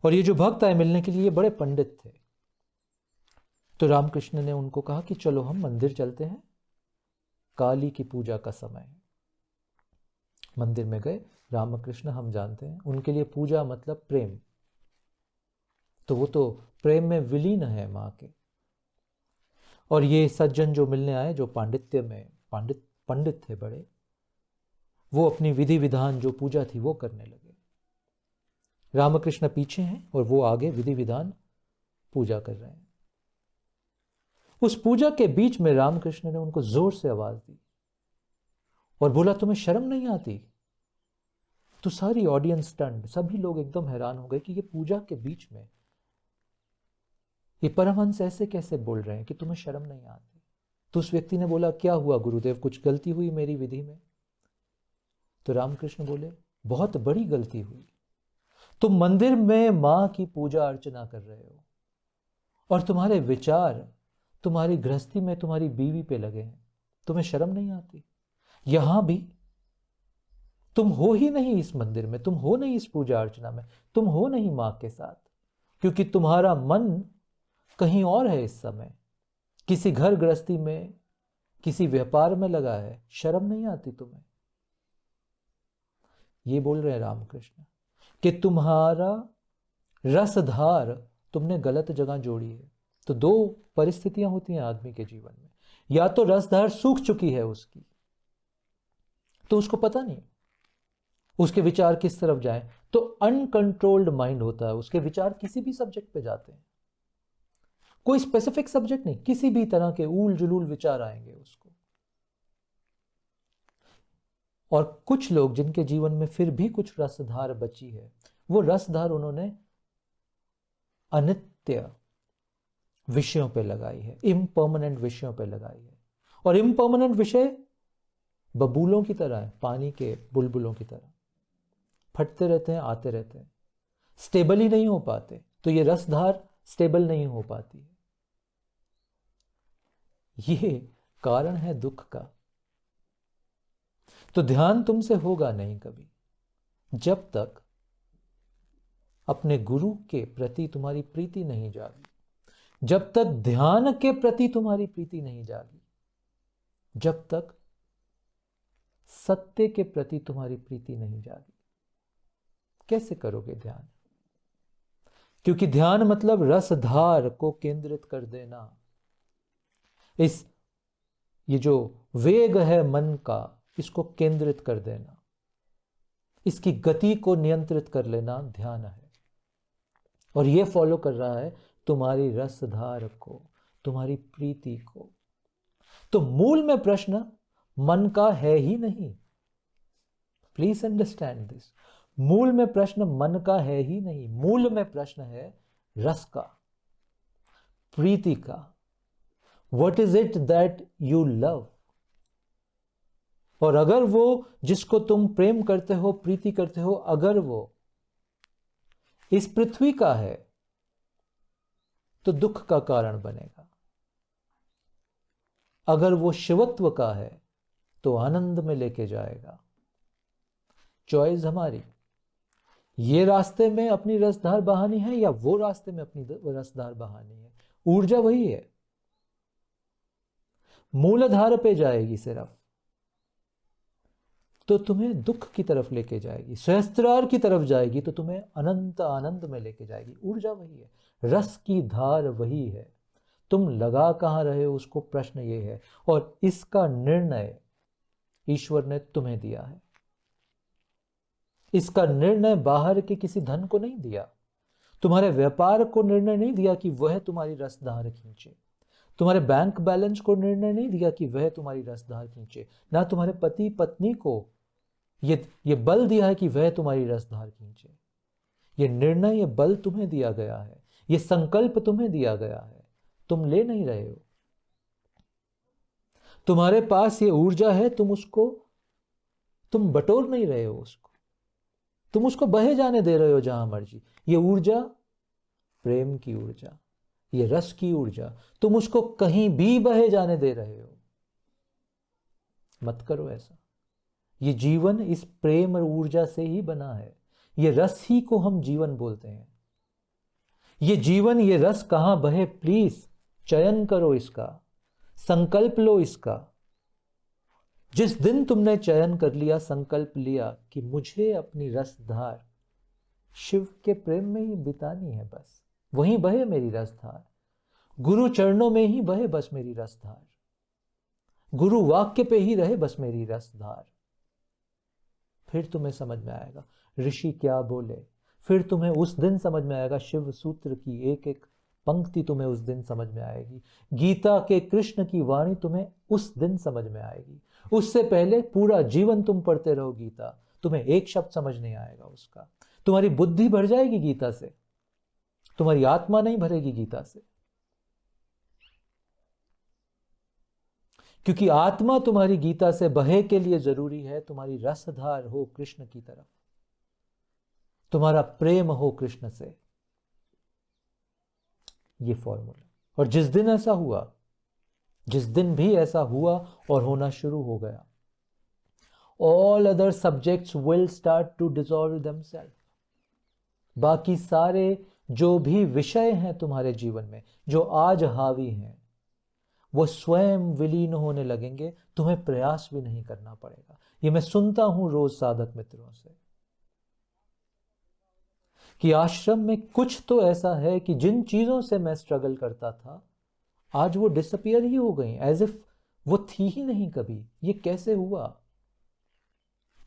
और ये जो भक्त आए मिलने के लिए बड़े पंडित थे। तो रामकृष्ण ने उनको कहा कि चलो हम मंदिर चलते हैं, काली की पूजा का समय है। मंदिर में गए। रामकृष्ण हम जानते हैं, उनके लिए पूजा मतलब प्रेम, तो वो तो प्रेम में विलीन है मां के। और ये सज्जन जो मिलने आए, जो पांडित्य में पंडित थे बड़े, वो अपनी विधि विधान जो पूजा थी वो करने लगे। रामकृष्ण पीछे हैं और वो आगे विधि विधान पूजा कर रहे हैं। उस पूजा के बीच में रामकृष्ण ने उनको जोर से आवाज दी और बोला तुम्हें शर्म नहीं आती? तो सारी ऑडियंस स्टन्ड, सभी लोग एकदम हैरान हो गए कि ये पूजा के बीच में ये परमहंस ऐसे कैसे बोल रहे हैं कि तुम्हें शर्म नहीं आती। तो उस व्यक्ति ने बोला क्या हुआ गुरुदेव, कुछ गलती हुई मेरी विधि में? तो रामकृष्ण बोले बहुत बड़ी गलती हुई। तुम मंदिर में मां की पूजा अर्चना कर रहे हो और तुम्हारे विचार तुम्हारी गृहस्थी में तुम्हारी बीवी पे लगे हैं, तुम्हें शर्म नहीं आती? यहां भी तुम हो ही नहीं इस मंदिर में, तुम हो नहीं इस पूजा अर्चना में, तुम हो नहीं मां के साथ, क्योंकि तुम्हारा मन कहीं और है इस समय, किसी घर गृहस्थी में, किसी व्यापार में लगा है। शर्म नहीं आती तुम्हें? ये बोल रहे हैं रामकृष्ण कि तुम्हारा रसधार तुमने गलत जगह जोड़ी है। तो दो परिस्थितियां होती हैं आदमी के जीवन में, या तो रसधार सूख चुकी है उसकी, तो उसको पता नहीं उसके विचार किस तरफ जाएं, तो अनकंट्रोल्ड माइंड होता है, उसके विचार किसी भी सब्जेक्ट पे जाते हैं, कोई स्पेसिफिक सब्जेक्ट नहीं, किसी भी तरह के ऊल जुलूल विचार आएंगे उसको। और कुछ लोग जिनके जीवन में फिर भी कुछ रसधार बची है, वो रसधार उन्होंने अनित्य विषयों पे लगाई है, इम्पर्मानेंट विषयों पे लगाई है। और इम्पर्मानेंट विषय बबूलों की तरह है, पानी के बुलबुलों की तरह, फटते रहते हैं, आते रहते हैं, स्टेबल ही नहीं हो पाते। तो ये रसधार स्टेबल नहीं हो पाती है। ये कारण है दुख का। तो ध्यान तुमसे होगा नहीं कभी, जब तक अपने गुरु के प्रति तुम्हारी प्रीति नहीं जागी, जब तक ध्यान के प्रति तुम्हारी प्रीति नहीं जागी, जब तक सत्य के प्रति तुम्हारी प्रीति नहीं जागी। कैसे करोगे ध्यान? क्योंकि ध्यान मतलब रसधार को केंद्रित कर देना। ये जो वेग है मन का, इसको केंद्रित कर देना, इसकी गति को नियंत्रित कर लेना ध्यान है। और ये फॉलो कर रहा है तुम्हारी रसधार को, तुम्हारी प्रीति को। तो मूल में प्रश्न मन का है ही नहीं। Please understand this. मूल में प्रश्न मन का है ही नहीं, मूल में प्रश्न है रस का, प्रीति का। What is it that you love? और अगर वो जिसको तुम प्रेम करते हो, प्रीति करते हो, अगर वो इस पृथ्वी का है तो दुख का कारण बनेगा। अगर वो शिवत्व का है तो आनंद में लेके जाएगा। चॉइस हमारी। ये रास्ते में अपनी रसधार बहानी है या वो रास्ते में अपनी रसधार बहानी है। ऊर्जा वही है, मूलाधार पे जाएगी सिर्फ तो तुम्हें दुख की तरफ लेके जाएगी, सहस्त्रार की तरफ जाएगी तो तुम्हें अनंत आनंद में लेके जाएगी। ऊर्जा वही है, रस की धार वही है। तुम लगा कहां रहे हो उसको प्रश्न ये है, और इसका निर्णय ईश्वर ने तुम्हें दिया है। इसका निर्णय बाहर के किसी धन को नहीं दिया, तुम्हारे व्यापार को निर्णय नहीं दिया कि वह तुम्हारी रसधार खींचे, तुम्हारे बैंक बैलेंस को निर्णय नहीं दिया कि वह तुम्हारी रसधार खींचे, ना तुम्हारे पति पत्नी को ये बल दिया है कि वह तुम्हारी रसधार खींचे। ये निर्णय, ये बल तुम्हें दिया गया है, ये संकल्प तुम्हें दिया गया है, तुम ले नहीं रहे हो। तुम्हारे पास ये ऊर्जा है, तुम बटोर नहीं रहे हो उसको, तुम उसको बहे जाने दे रहे हो जहां मर्जी। ये ऊर्जा प्रेम की ऊर्जा, ये रस की ऊर्जा, तुम उसको कहीं भी बहे जाने दे रहे हो। मत करो ऐसा। ये जीवन इस प्रेम और ऊर्जा से ही बना है। ये रस ही को हम जीवन बोलते हैं। ये जीवन, ये रस कहां बहे, प्लीज चयन करो इसका, संकल्प लो इसका। जिस दिन तुमने चयन कर लिया, संकल्प लिया कि मुझे अपनी रसधार शिव के प्रेम में ही बितानी है, बस वहीं बहे मेरी रसधार, गुरु चरणों में ही बहे बस मेरी रसधार, गुरु वाक्य पे ही रहे बस मेरी रसधार, फिर तुम्हें समझ में आएगा ऋषि क्या बोले। फिर तुम्हें उस दिन समझ में आएगा, शिव सूत्र की एक एक पंक्ति तुम्हें उस दिन समझ में आएगी, गीता के कृष्ण की वाणी तुम्हें उस दिन समझ में आएगी। उससे पहले पूरा जीवन तुम पढ़ते रहो गीता, तुम्हें एक शब्द समझ नहीं आएगा उसका। तुम्हारी बुद्धि भर जाएगी गीता से, तुम्हारी आत्मा नहीं भरेगी गीता से, क्योंकि आत्मा तुम्हारी गीता से बहे के लिए जरूरी है तुम्हारी रसधार हो कृष्ण की तरफ, तुम्हारा प्रेम हो कृष्ण से। ये फॉर्मूला। और जिस दिन ऐसा हुआ, जिस दिन भी ऐसा हुआ और होना शुरू हो गया, all other subjects will start to dissolve themself. बाकी सारे जो भी विषय हैं तुम्हारे जीवन में जो आज हावी हैं, वो स्वयं विलीन होने लगेंगे, तुम्हें प्रयास भी नहीं करना पड़ेगा। ये मैं सुनता हूं रोज साधक मित्रों से कि आश्रम में कुछ तो ऐसा है कि जिन चीजों से मैं स्ट्रगल करता था आज वो डिसअपियर ही हो गई, एज इफ वो थी ही नहीं कभी। ये कैसे हुआ,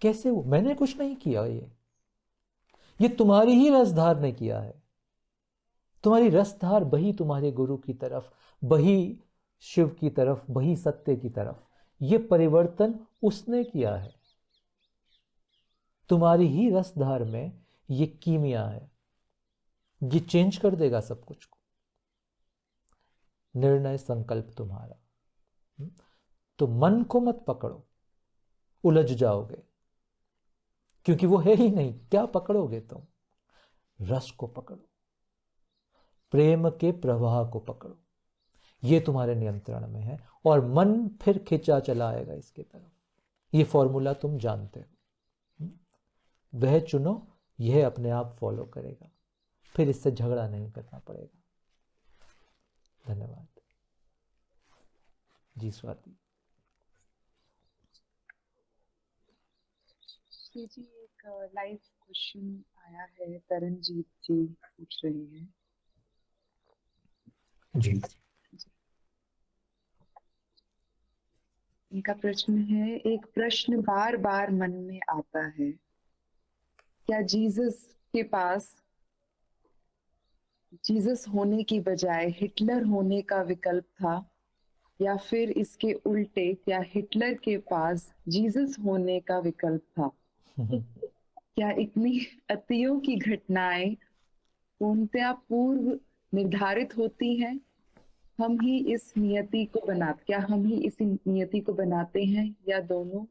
कैसे हुआ? मैंने कुछ नहीं किया, ये तुम्हारी ही रसधार ने किया है। तुम्हारी रसधार बही तुम्हारे गुरु की तरफ, बही शिव की तरफ, बही सत्य की तरफ। ये परिवर्तन उसने किया है। तुम्हारी ही रसधार में ये कीमिया है, ये चेंज कर देगा सब कुछ को। निर्णय संकल्प तुम्हारा। तो मन को मत पकड़ो, उलझ जाओगे, क्योंकि वो है ही नहीं। क्या पकड़ोगे तुम? रस को पकड़ो, प्रेम के प्रवाह को पकड़ो, ये तुम्हारे नियंत्रण में है। और मन फिर खिंचा चला आएगा इसके तरफ। ये फॉर्मूला तुम जानते हो, वह चुनो, यह अपने आप फॉलो करेगा, फिर इससे झगड़ा नहीं करना पड़ेगा। धन्यवाद जी। स्वाति जी, एक लाइव क्वेश्चन आया है, तरनजीत जी पूछ रही है जी। इनका प्रश्न है, एक प्रश्न बार बार मन में आता है, क्या जीसस के पास जीसस होने की बजाय हिटलर होने का विकल्प था, या फिर इसके उल्टे क्या हिटलर के पास जीसस होने का विकल्प था? क्या इतनी अतियों की घटनाएं पूर्णतया पूर्व निर्धारित होती हैं? क्या हम ही इस नियति को बनाते हैं, या दोनों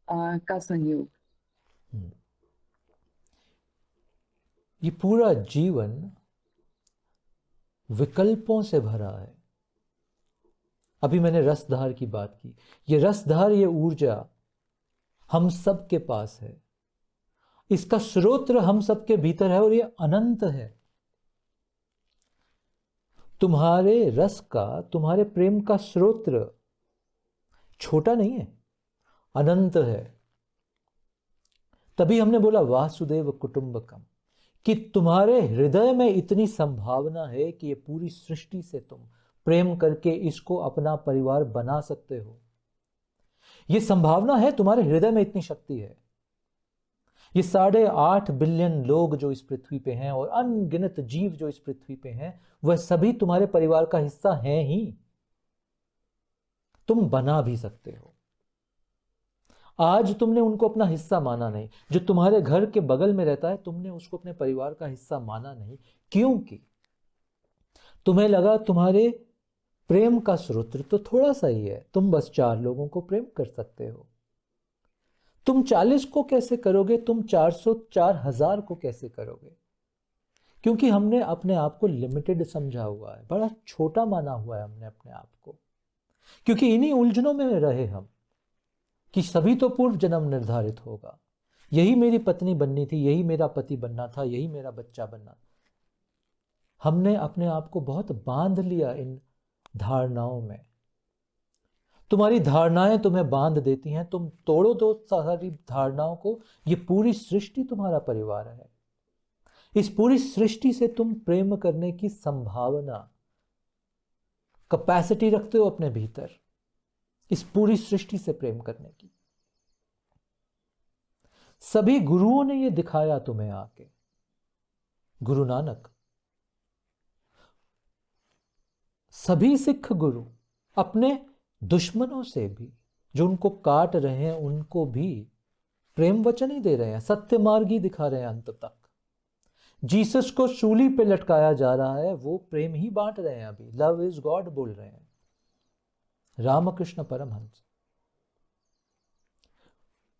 का संयोग। ये पूरा जीवन विकल्पों से भरा है। अभी मैंने रसधार की बात की। ये रसधार, ये ऊर्जा हम सब के पास है। इसका स्रोत हम सबके भीतर है और ये अनंत है। तुम्हारे रस का, तुम्हारे प्रेम का स्रोत छोटा नहीं है, अनंत है। तभी हमने बोला वासुदेव कुटुंबकम, कि तुम्हारे हृदय में इतनी संभावना है कि ये पूरी सृष्टि से तुम प्रेम करके इसको अपना परिवार बना सकते हो। ये संभावना है, तुम्हारे हृदय में इतनी शक्ति है। ये 8.5 बिलियन लोग जो इस पृथ्वी पे हैं और अनगिनत जीव जो इस पृथ्वी पे हैं, वह सभी तुम्हारे परिवार का हिस्सा हैं ही। तुम बना भी सकते हो। आज तुमने उनको अपना हिस्सा माना नहीं। जो तुम्हारे घर के बगल में रहता है, तुमने उसको अपने परिवार का हिस्सा माना नहीं, क्योंकि तुम्हें लगा तुम्हारे प्रेम का स्रोत तो थोड़ा सा ही है, तुम बस 4 लोगों को प्रेम कर सकते हो। तुम 40 को कैसे करोगे? तुम 4,000 को कैसे करोगे? क्योंकि हमने अपने आप को लिमिटेड समझा हुआ है, बड़ा छोटा माना हुआ है हमने अपने आप को। क्योंकि इन्हीं उलझनों में रहे हम कि सभी तो पूर्व जन्म निर्धारित होगा, यही मेरी पत्नी बननी थी, यही मेरा पति बनना था, यही मेरा बच्चा बनना। हमने अपने आप को बहुत बांध लिया इन धारणाओं में। तुम्हारी धारणाएं तुम्हें बांध देती हैं। तुम तोड़ो दो सारी धारणाओं को। ये पूरी सृष्टि तुम्हारा परिवार है। इस पूरी सृष्टि से तुम प्रेम करने की संभावना, कैपेसिटी रखते हो अपने भीतर, इस पूरी सृष्टि से प्रेम करने की। सभी गुरुओं ने ये दिखाया तुम्हें आके। गुरु नानक, सभी सिख गुरु अपने दुश्मनों से भी, जो उनको काट रहे हैं, उनको भी प्रेम वचन ही दे रहे हैं, सत्य मार्ग ही दिखा रहे हैं अंत तक। जीसस को सूली पे लटकाया जा रहा है, वो प्रेम ही बांट रहे हैं अभी। लव इज गॉड बोल रहे हैं रामकृष्ण परमहंस।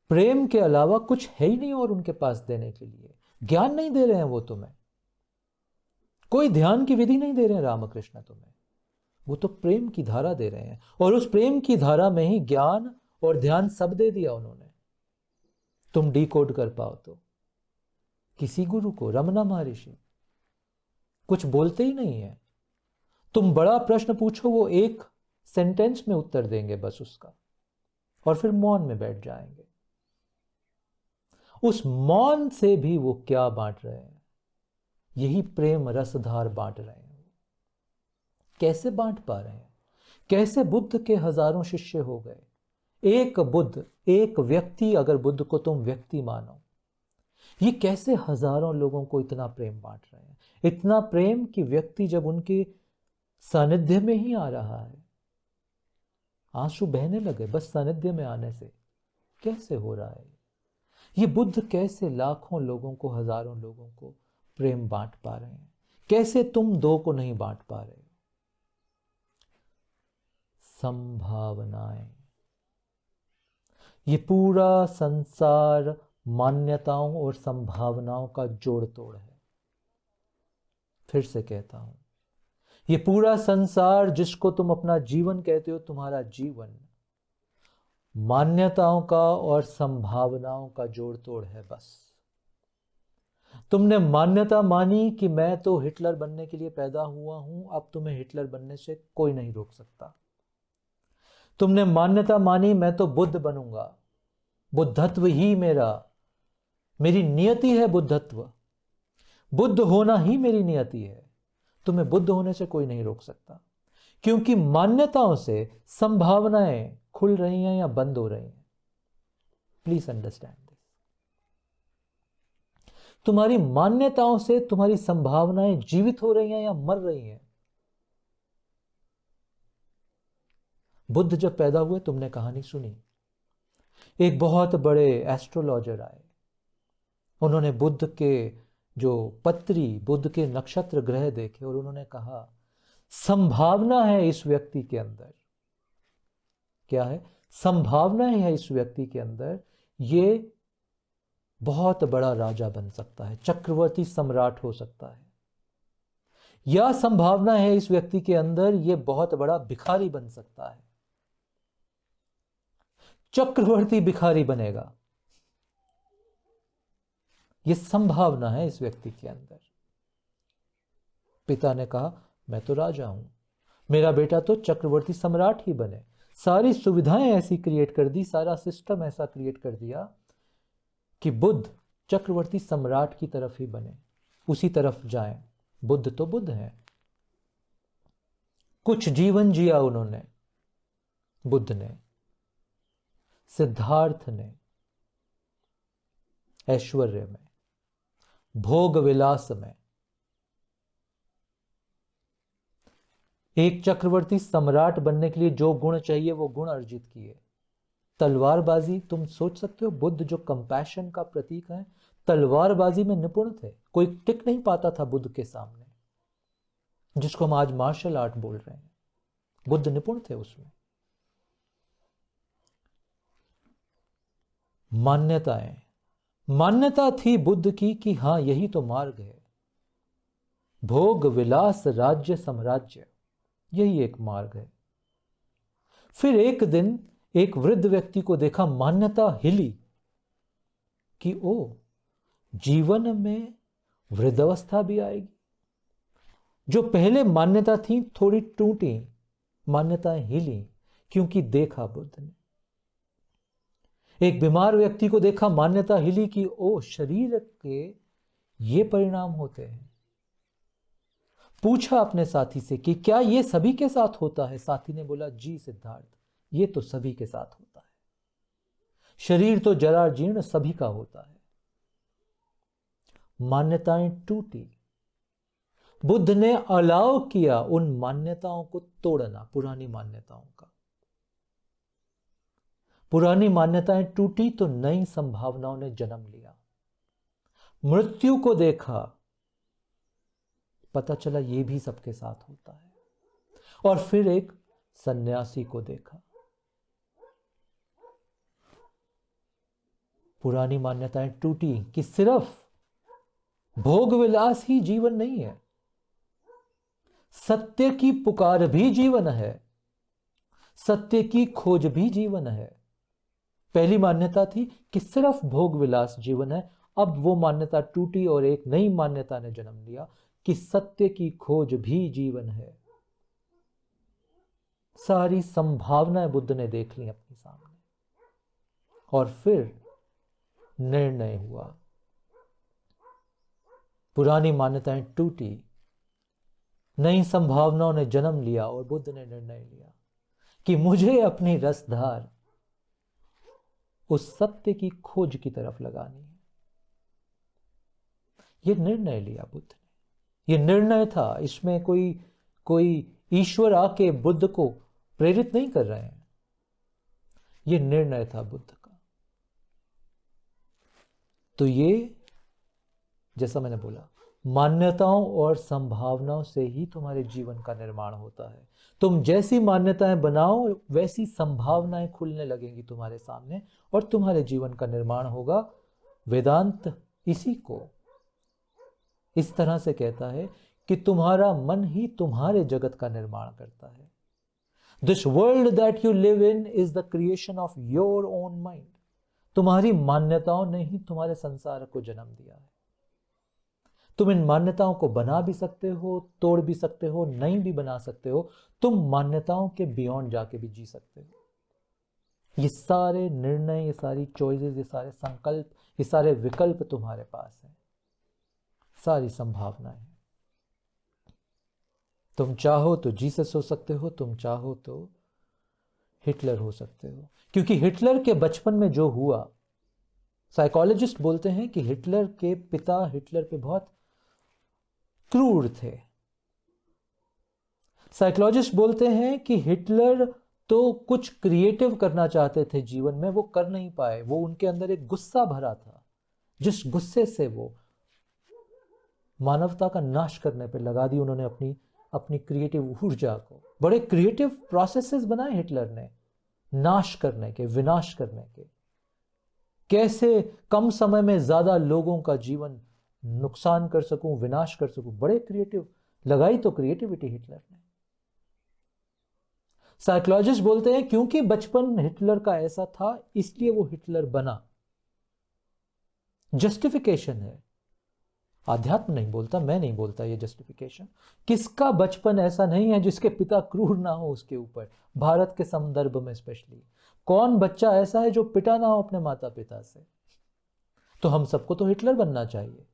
प्रेम के अलावा कुछ है ही नहीं और उनके पास देने के लिए। ज्ञान नहीं दे रहे हैं वो तुम्हें, कोई ध्यान की विधि नहीं दे रहे हैं रामकृष्ण तुम्हें। वो तो प्रेम की धारा दे रहे हैं, और उस प्रेम की धारा में ही ज्ञान और ध्यान सब दे दिया उन्होंने। तुम डिकोड कर पाओ तो। किसी गुरु को, रमना महर्षि कुछ बोलते ही नहीं है। तुम बड़ा प्रश्न पूछो, वो एक सेंटेंस में उत्तर देंगे बस उसका, और फिर मौन में बैठ जाएंगे। उस मौन से भी वो क्या बांट रहे हैं? यही प्रेम रसधार बांट रहे हैं। कैसे बांट पा रहे हैं? कैसे बुद्ध के हजारों शिष्य हो गए? एक बुद्ध, एक व्यक्ति, अगर बुद्ध को तुम व्यक्ति मानो, ये कैसे हजारों लोगों को इतना प्रेम बांट रहे हैं? इतना प्रेम कि व्यक्ति जब उनके सानिध्य में ही आ रहा है, आंसू बहने लगे बस सानिध्य में आने से। कैसे हो रहा है ये? बुद्ध कैसे लाखों लोगों को, हजारों लोगों को प्रेम बांट पा रहे हैं? कैसे तुम 2 को नहीं बांट पा रहे? संभावनाएं। ये पूरा संसार मान्यताओं और संभावनाओं का जोड़ तोड़ है। फिर से कहता हूं, ये पूरा संसार जिसको तुम अपना जीवन कहते हो, तुम्हारा जीवन मान्यताओं का और संभावनाओं का जोड़ तोड़ है बस। तुमने मान्यता मानी कि मैं तो हिटलर बनने के लिए पैदा हुआ हूं, अब तुम्हें हिटलर बनने से कोई नहीं रोक सकता। तुमने मान्यता मानी मैं तो बुद्ध बनूंगा, बुद्धत्व ही मेरी नियति है बुद्धत्व, बुद्ध होना ही मेरी नियति है। तुम्हें बुद्ध होने से कोई नहीं रोक सकता, क्योंकि मान्यताओं से संभावनाएं खुल रही हैं या बंद हो रही हैं। Please understand this. तुम्हारी मान्यताओं से तुम्हारी संभावनाएं जीवित हो रही हैं या मर रही हैं। बुद्ध जब पैदा हुए, तुमने कहानी सुनी, एक बहुत बड़े एस्ट्रोलॉजर आए। उन्होंने बुद्ध के जो पत्री, बुद्ध के नक्षत्र ग्रह देखे, और उन्होंने कहा संभावना है इस व्यक्ति के अंदर। क्या है? संभावनाएं है इस व्यक्ति के अंदर, ये बहुत बड़ा राजा बन सकता है, चक्रवर्ती सम्राट हो सकता है। या संभावना है इस व्यक्ति के अंदर, ये बहुत बड़ा भिखारी बन सकता है, चक्रवर्ती भिखारी बनेगा। ये संभावना है इस व्यक्ति के अंदर। पिता ने कहा मैं तो राजा हूं, मेरा बेटा तो चक्रवर्ती सम्राट ही बने। सारी सुविधाएं ऐसी क्रिएट कर दी, सारा सिस्टम ऐसा क्रिएट कर दिया कि बुद्ध चक्रवर्ती सम्राट की तरफ ही बने, उसी तरफ जाएं। बुद्ध तो बुद्ध हैं, कुछ जीवन जिया उन्होंने, बुद्ध ने, सिद्धार्थ ने, ऐश्वर्य में, भोग विलास में। एक चक्रवर्ती सम्राट बनने के लिए जो गुण चाहिए वो गुण अर्जित किए। तलवारबाजी, तुम सोच सकते हो, बुद्ध जो कंपैशन का प्रतीक है, तलवारबाजी में निपुण थे। कोई टिक नहीं पाता था बुद्ध के सामने, जिसको हम आज मार्शल आर्ट बोल रहे हैं। बुद्ध निपुण थे उसमें। मान्यताएं, मान्यता थी बुद्ध की कि हां यही तो मार्ग है, भोग विलास राज्य साम्राज्य, यही एक मार्ग है। फिर एक दिन एक वृद्ध व्यक्ति को देखा, मान्यता हिली कि ओ, जीवन में वृद्धावस्था भी आएगी। जो पहले मान्यता थी थोड़ी टूटी, मान्यताएं हिली, क्योंकि देखा बुद्ध ने। एक बीमार व्यक्ति को देखा, मान्यता हिली कि ओ, शरीर के ये परिणाम होते हैं। पूछा अपने साथी से कि क्या ये सभी के साथ होता है? साथी ने बोला जी सिद्धार्थ, ये तो सभी के साथ होता है। शरीर तो जरा जीर्ण सभी का होता है। मान्यताएं टूटी, बुद्ध ने अलाउ किया उन मान्यताओं को तोड़ना, पुरानी मान्यताओं का। पुरानी मान्यताएं टूटी तो नई संभावनाओं ने जन्म लिया। मृत्यु को देखा, पता चला ये भी सबके साथ होता है। और फिर एक सन्यासी को देखा। पुरानी मान्यताएं टूटी कि सिर्फ भोग विलास ही जीवन नहीं है, सत्य की पुकार भी जीवन है, सत्य की खोज भी जीवन है। पहली मान्यता थी कि सिर्फ भोग विलास जीवन है, अब वो मान्यता टूटी और एक नई मान्यता ने जन्म लिया कि सत्य की खोज भी जीवन है। सारी संभावनाएं बुद्ध ने देख ली अपने सामने, और फिर निर्णय हुआ। पुरानी मान्यताएं टूटी, नई संभावनाओं ने जन्म लिया, और बुद्ध ने निर्णय लिया कि मुझे अपनी रसधार उस सत्य की खोज की तरफ लगानी है। यह निर्णय लिया बुद्ध ने। यह निर्णय था, इसमें कोई ईश्वर आके बुद्ध को प्रेरित नहीं कर रहे हैं। यह निर्णय था बुद्ध का। तो ये, जैसा मैंने बोला, मान्यताओं और संभावनाओं से ही तुम्हारे जीवन का निर्माण होता है। तुम जैसी मान्यताएं बनाओ वैसी संभावनाएं खुलने लगेंगी तुम्हारे सामने, और तुम्हारे जीवन का निर्माण होगा। वेदांत इसी को इस तरह से कहता है कि तुम्हारा मन ही तुम्हारे जगत का निर्माण करता है। This world that you live in is the creation of your own mind. तुम्हारी मान्यताओं ने ही तुम्हारे संसार को जन्म दिया है। तुम इन मान्यताओं को बना भी सकते हो, तोड़ भी सकते हो, नहीं भी बना सकते हो। तुम मान्यताओं के बियॉन्ड जाके भी जी सकते हो। ये सारे निर्णय, ये सारी चॉइसेस, ये सारे संकल्प, ये सारे विकल्प तुम्हारे पास हैं। सारी संभावनाएं हैं। तुम चाहो तो जीसस हो सकते हो, तुम चाहो तो हिटलर हो सकते हो। क्योंकि हिटलर के बचपन में जो हुआ, साइकोलॉजिस्ट बोलते हैं कि हिटलर के पिता हिटलर पे बहुत क्रूर थे। साइकोलॉजिस्ट बोलते हैं कि हिटलर तो कुछ क्रिएटिव करना चाहते थे जीवन में, वो कर नहीं पाए। वो, उनके अंदर एक गुस्सा भरा था, जिस गुस्से से वो मानवता का नाश करने पर लगा दी उन्होंने अपनी क्रिएटिव ऊर्जा को। बड़े क्रिएटिव प्रोसेसेस बनाए हिटलर ने। नाश करने के, विनाश करने के, कैसे कम समय में ज्यादा लोगों का जीवन नुकसान कर सकूं, विनाश कर सकूं, बड़े क्रिएटिव, लगाई तो क्रिएटिविटी हिटलर ने। साइकोलॉजिस्ट बोलते हैं क्योंकि बचपन हिटलर का ऐसा था इसलिए वो हिटलर बना। जस्टिफिकेशन है, आध्यात्म नहीं बोलता, मैं नहीं बोलता ये जस्टिफिकेशन। किसका बचपन ऐसा नहीं है जिसके पिता क्रूर ना हो उसके ऊपर, भारत के संदर्भ में स्पेशली। कौन बच्चा ऐसा है जो पिटा ना हो अपने माता पिता से? तो हम सबको तो हिटलर बनना चाहिए।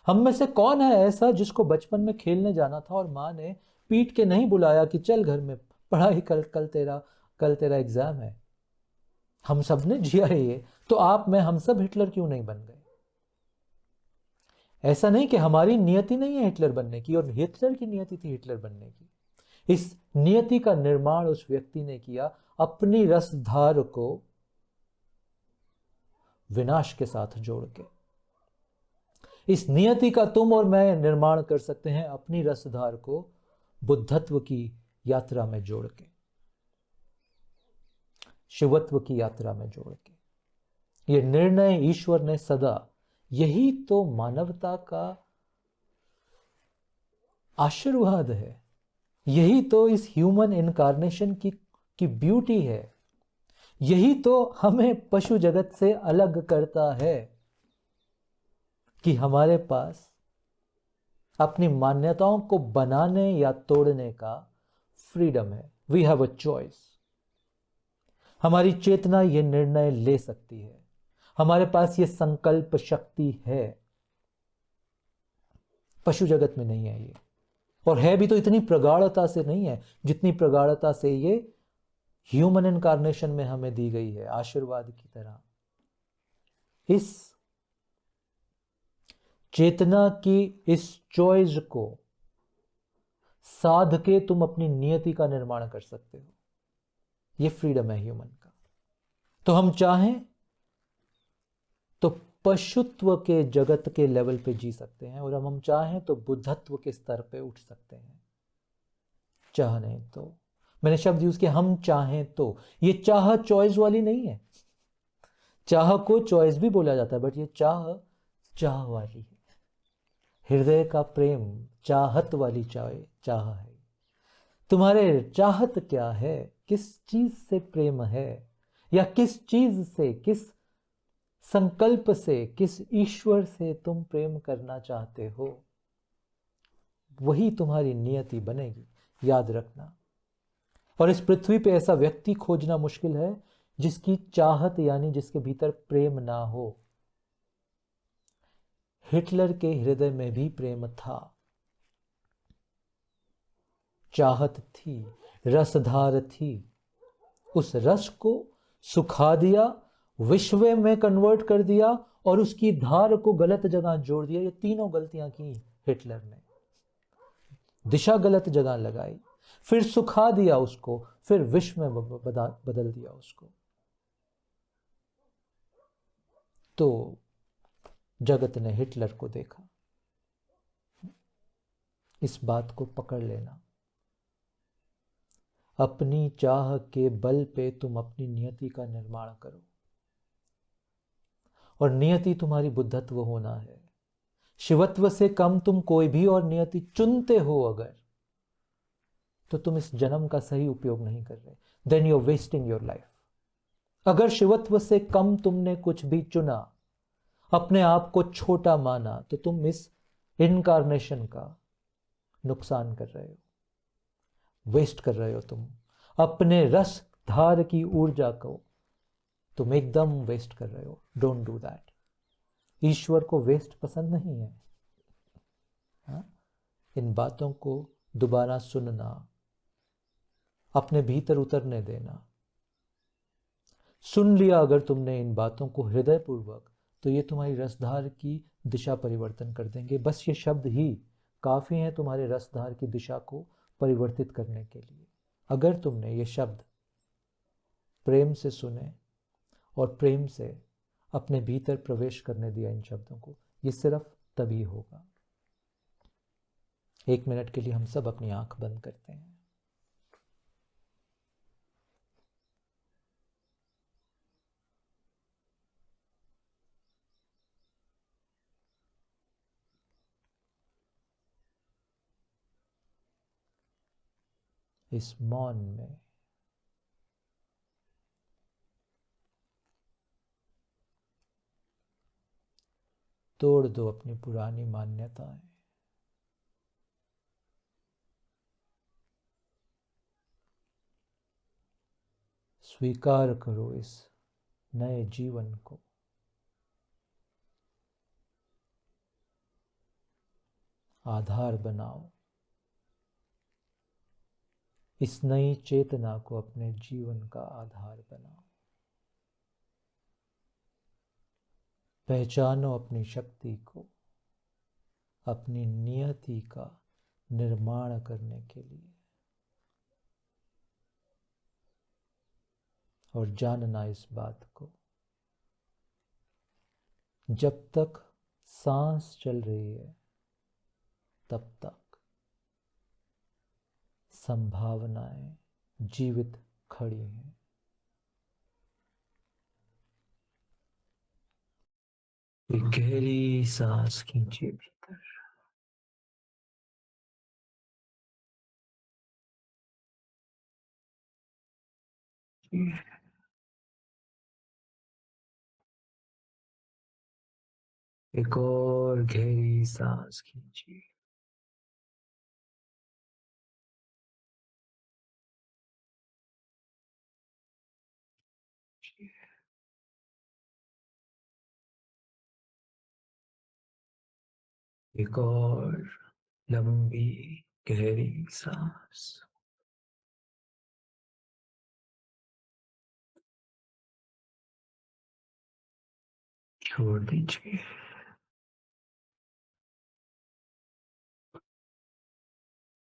हम में से कौन है ऐसा जिसको बचपन में खेलने जाना था और माँ ने पीट के नहीं बुलाया कि चल घर में पढ़ाई, कल तेरा एग्जाम है? हम सब ने जिया है ये, तो आप में हम सब हिटलर क्यों नहीं बन गए? ऐसा नहीं कि हमारी नियति नहीं है हिटलर बनने की, और हिटलर की नियति थी हिटलर बनने की। इस नियति का निर्माण उस व्यक्ति ने किया अपनी रसधार को विनाश के साथ जोड़ के। इस नियति का तुम और मैं निर्माण कर सकते हैं अपनी रसधार को बुद्धत्व की यात्रा में जोड़ के, शिवत्व की यात्रा में जोड़ के। यह निर्णय ईश्वर ने सदा, यही तो मानवता का आशीर्वाद है, यही तो इस ह्यूमन इनकारनेशन की ब्यूटी है, यही तो हमें पशु जगत से अलग करता है कि हमारे पास अपनी मान्यताओं को बनाने या तोड़ने का फ्रीडम है। We have a choice. हमारी चेतना यह निर्णय ले सकती है, हमारे पास यह संकल्प शक्ति है। पशु जगत में नहीं है ये, और है भी तो इतनी प्रगाढ़ता से नहीं है जितनी प्रगाढ़ता से ये ह्यूमन इनकारनेशन में हमें दी गई है, आशीर्वाद की तरह। इस चेतना की इस चॉइस को साध के तुम अपनी नियति का निर्माण कर सकते हो। यह फ्रीडम है ह्यूमन का। तो हम चाहें तो पशुत्व के जगत के लेवल पे जी सकते हैं, और हम चाहें तो बुद्धत्व के स्तर पे उठ सकते हैं। चाहने तो, मैंने शब्द यूज किया हम चाहें तो। ये चाह चॉइस वाली नहीं है। चाह को चॉइस भी बोला जाता है, बट ये चाह वाली है। हृदय का प्रेम चाहत वाली चाह है। तुम्हारे चाहत क्या है? किस चीज से प्रेम है, या किस चीज से, किस संकल्प से, किस ईश्वर से तुम प्रेम करना चाहते हो, वही तुम्हारी नियति बनेगी, याद रखना। और इस पृथ्वी पे ऐसा व्यक्ति खोजना मुश्किल है जिसकी चाहत यानी जिसके भीतर प्रेम ना हो। हिटलर के हृदय में भी प्रेम था, चाहत थी, रसधार थी। उस रस को सुखा दिया, विश्व में कन्वर्ट कर दिया, और उसकी धार को गलत जगह जोड़ दिया। ये तीनों गलतियां की हिटलर ने। दिशा गलत जगह लगाई, फिर सुखा दिया उसको, फिर विश्व में बदल दिया उसको। तो जगत ने हिटलर को देखा। इस बात को पकड़ लेना, अपनी चाह के बल पे तुम अपनी नियति का निर्माण करो, और नियति तुम्हारी बुद्धत्व होना है। शिवत्व से कम तुम कोई भी और नियति चुनते हो अगर, तो तुम इस जन्म का सही उपयोग नहीं कर रहे। Then you are wasting your life. अगर शिवत्व से कम तुमने कुछ भी चुना, अपने आप को छोटा माना, तो तुम इस इनकारनेशन का नुकसान कर रहे हो, वेस्ट कर रहे हो। तुम अपने रस धार की ऊर्जा को तुम एकदम वेस्ट कर रहे हो। Don't do that. ईश्वर को वेस्ट पसंद नहीं है। इन बातों को दोबारा सुनना, अपने भीतर उतरने देना। सुन लिया अगर तुमने इन बातों को हृदयपूर्वक, तो ये तुम्हारी रसधार की दिशा परिवर्तन कर देंगे। बस ये शब्द ही काफी हैं तुम्हारे रसधार की दिशा को परिवर्तित करने के लिए। अगर तुमने ये शब्द प्रेम से सुने और प्रेम से अपने भीतर प्रवेश करने दिया इन शब्दों को, ये सिर्फ तभी होगा। 1 मिनट के लिए हम सब अपनी आंख बंद करते हैं। इस मौन में। तोड़ दो अपनी पुरानी मान्यताएं। स्वीकार करो इस नए जीवन को। आधार बनाओ इस नई चेतना को, अपने जीवन का आधार बनाओ। पहचानो अपनी शक्ति को, अपनी नियति का निर्माण करने के लिए। और जानना इस बात को, जब तक सांस चल रही है तब तक संभावनाएं जीवित खड़ी हैं। एक गहरी सांस खींचिए भीतर। एक और गहरी सांस खींचिए। एक और लंबी गहरी सांस। छोड़ दीजिए।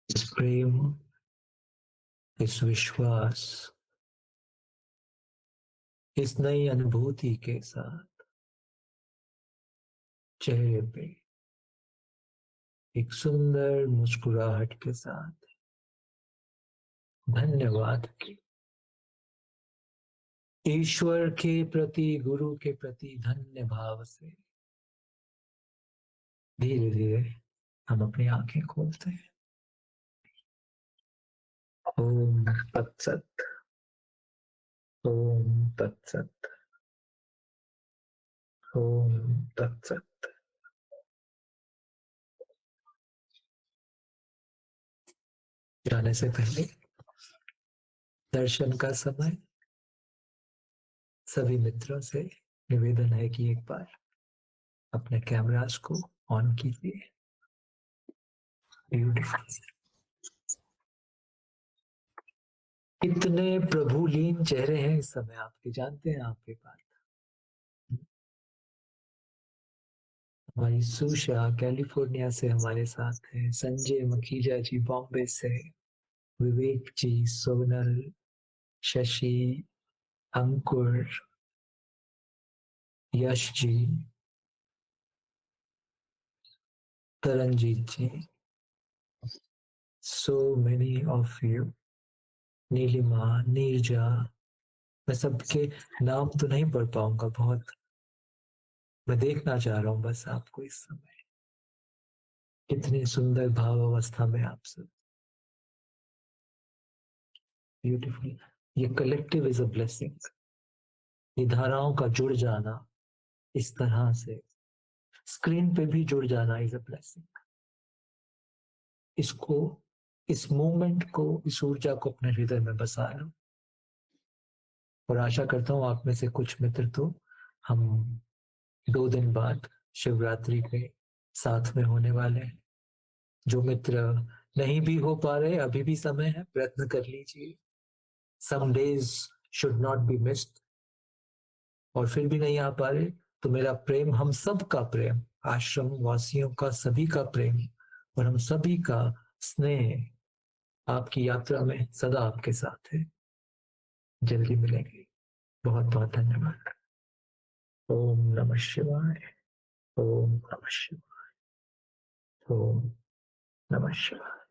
इस प्रेम, इस विश्वास, इस नई अनुभूति के साथ चेहरे पे एक सुंदर मुस्कुराहट के साथ धन्यवाद की, ईश्वर के प्रति, गुरु के प्रति धन्य भाव से धीरे धीरे हम अपनी आंखें खोलते हैं। ओम तत्सत। ओम तत्सत। ओम तत्सत। जाने से पहले दर्शन का समय, सभी मित्रों से निवेदन है कि एक बार अपने कैमरास को ऑन कीजिए। ब्यूटीफुल। कितने प्रभुलीन चेहरे हैं इस समय आपके, जानते हैं आपके पास। हमारी सुषा कैलिफोर्निया से हमारे साथ है, संजय मखीजा जी बॉम्बे से, Vivek ji, Sonal, Shashi, Ankur, Yash ji, Taranjeet ji, so many of you, Neelima, Neerja. मैं सबके नाम तो नहीं पढ़ पाऊंगा, बहुत मैं देखना चाह रहा हूँ बस आपको इस समय। कितनी सुंदर भाव अवस्था में आप सब। ब्यूटीफुल। ये कलेक्टिव इज अ ब्लेसिंग। ये धाराओं का जुड़ जाना, इस तरह से स्क्रीन पे भी जुड़ जाना इज अ ब्लेसिंग। इसको, इस मूवमेंट को, इस ऊर्जा को अपने हृदय में बसा लो। और आशा करता हूँ आप में से कुछ मित्र तो हम 2 दिन बाद शिवरात्रि पे साथ में होने वाले हैं। जो मित्र नहीं भी हो पा रहे, अभी भी समय है, प्रयत्न कर लीजिए। Some days should not be missed. और फिर भी नहीं आ पा रहे तो मेरा प्रेम, हम सब का प्रेम, आश्रम वासियों का सभी का प्रेम और हम सभी का स्नेह आपकी यात्रा में सदा आपके साथ है। जल्दी मिलेंगे। बहुत बहुत धन्यवाद। ओम नमः शिवाय। ओम नमः शिवाय। ओम नमः शिवाय।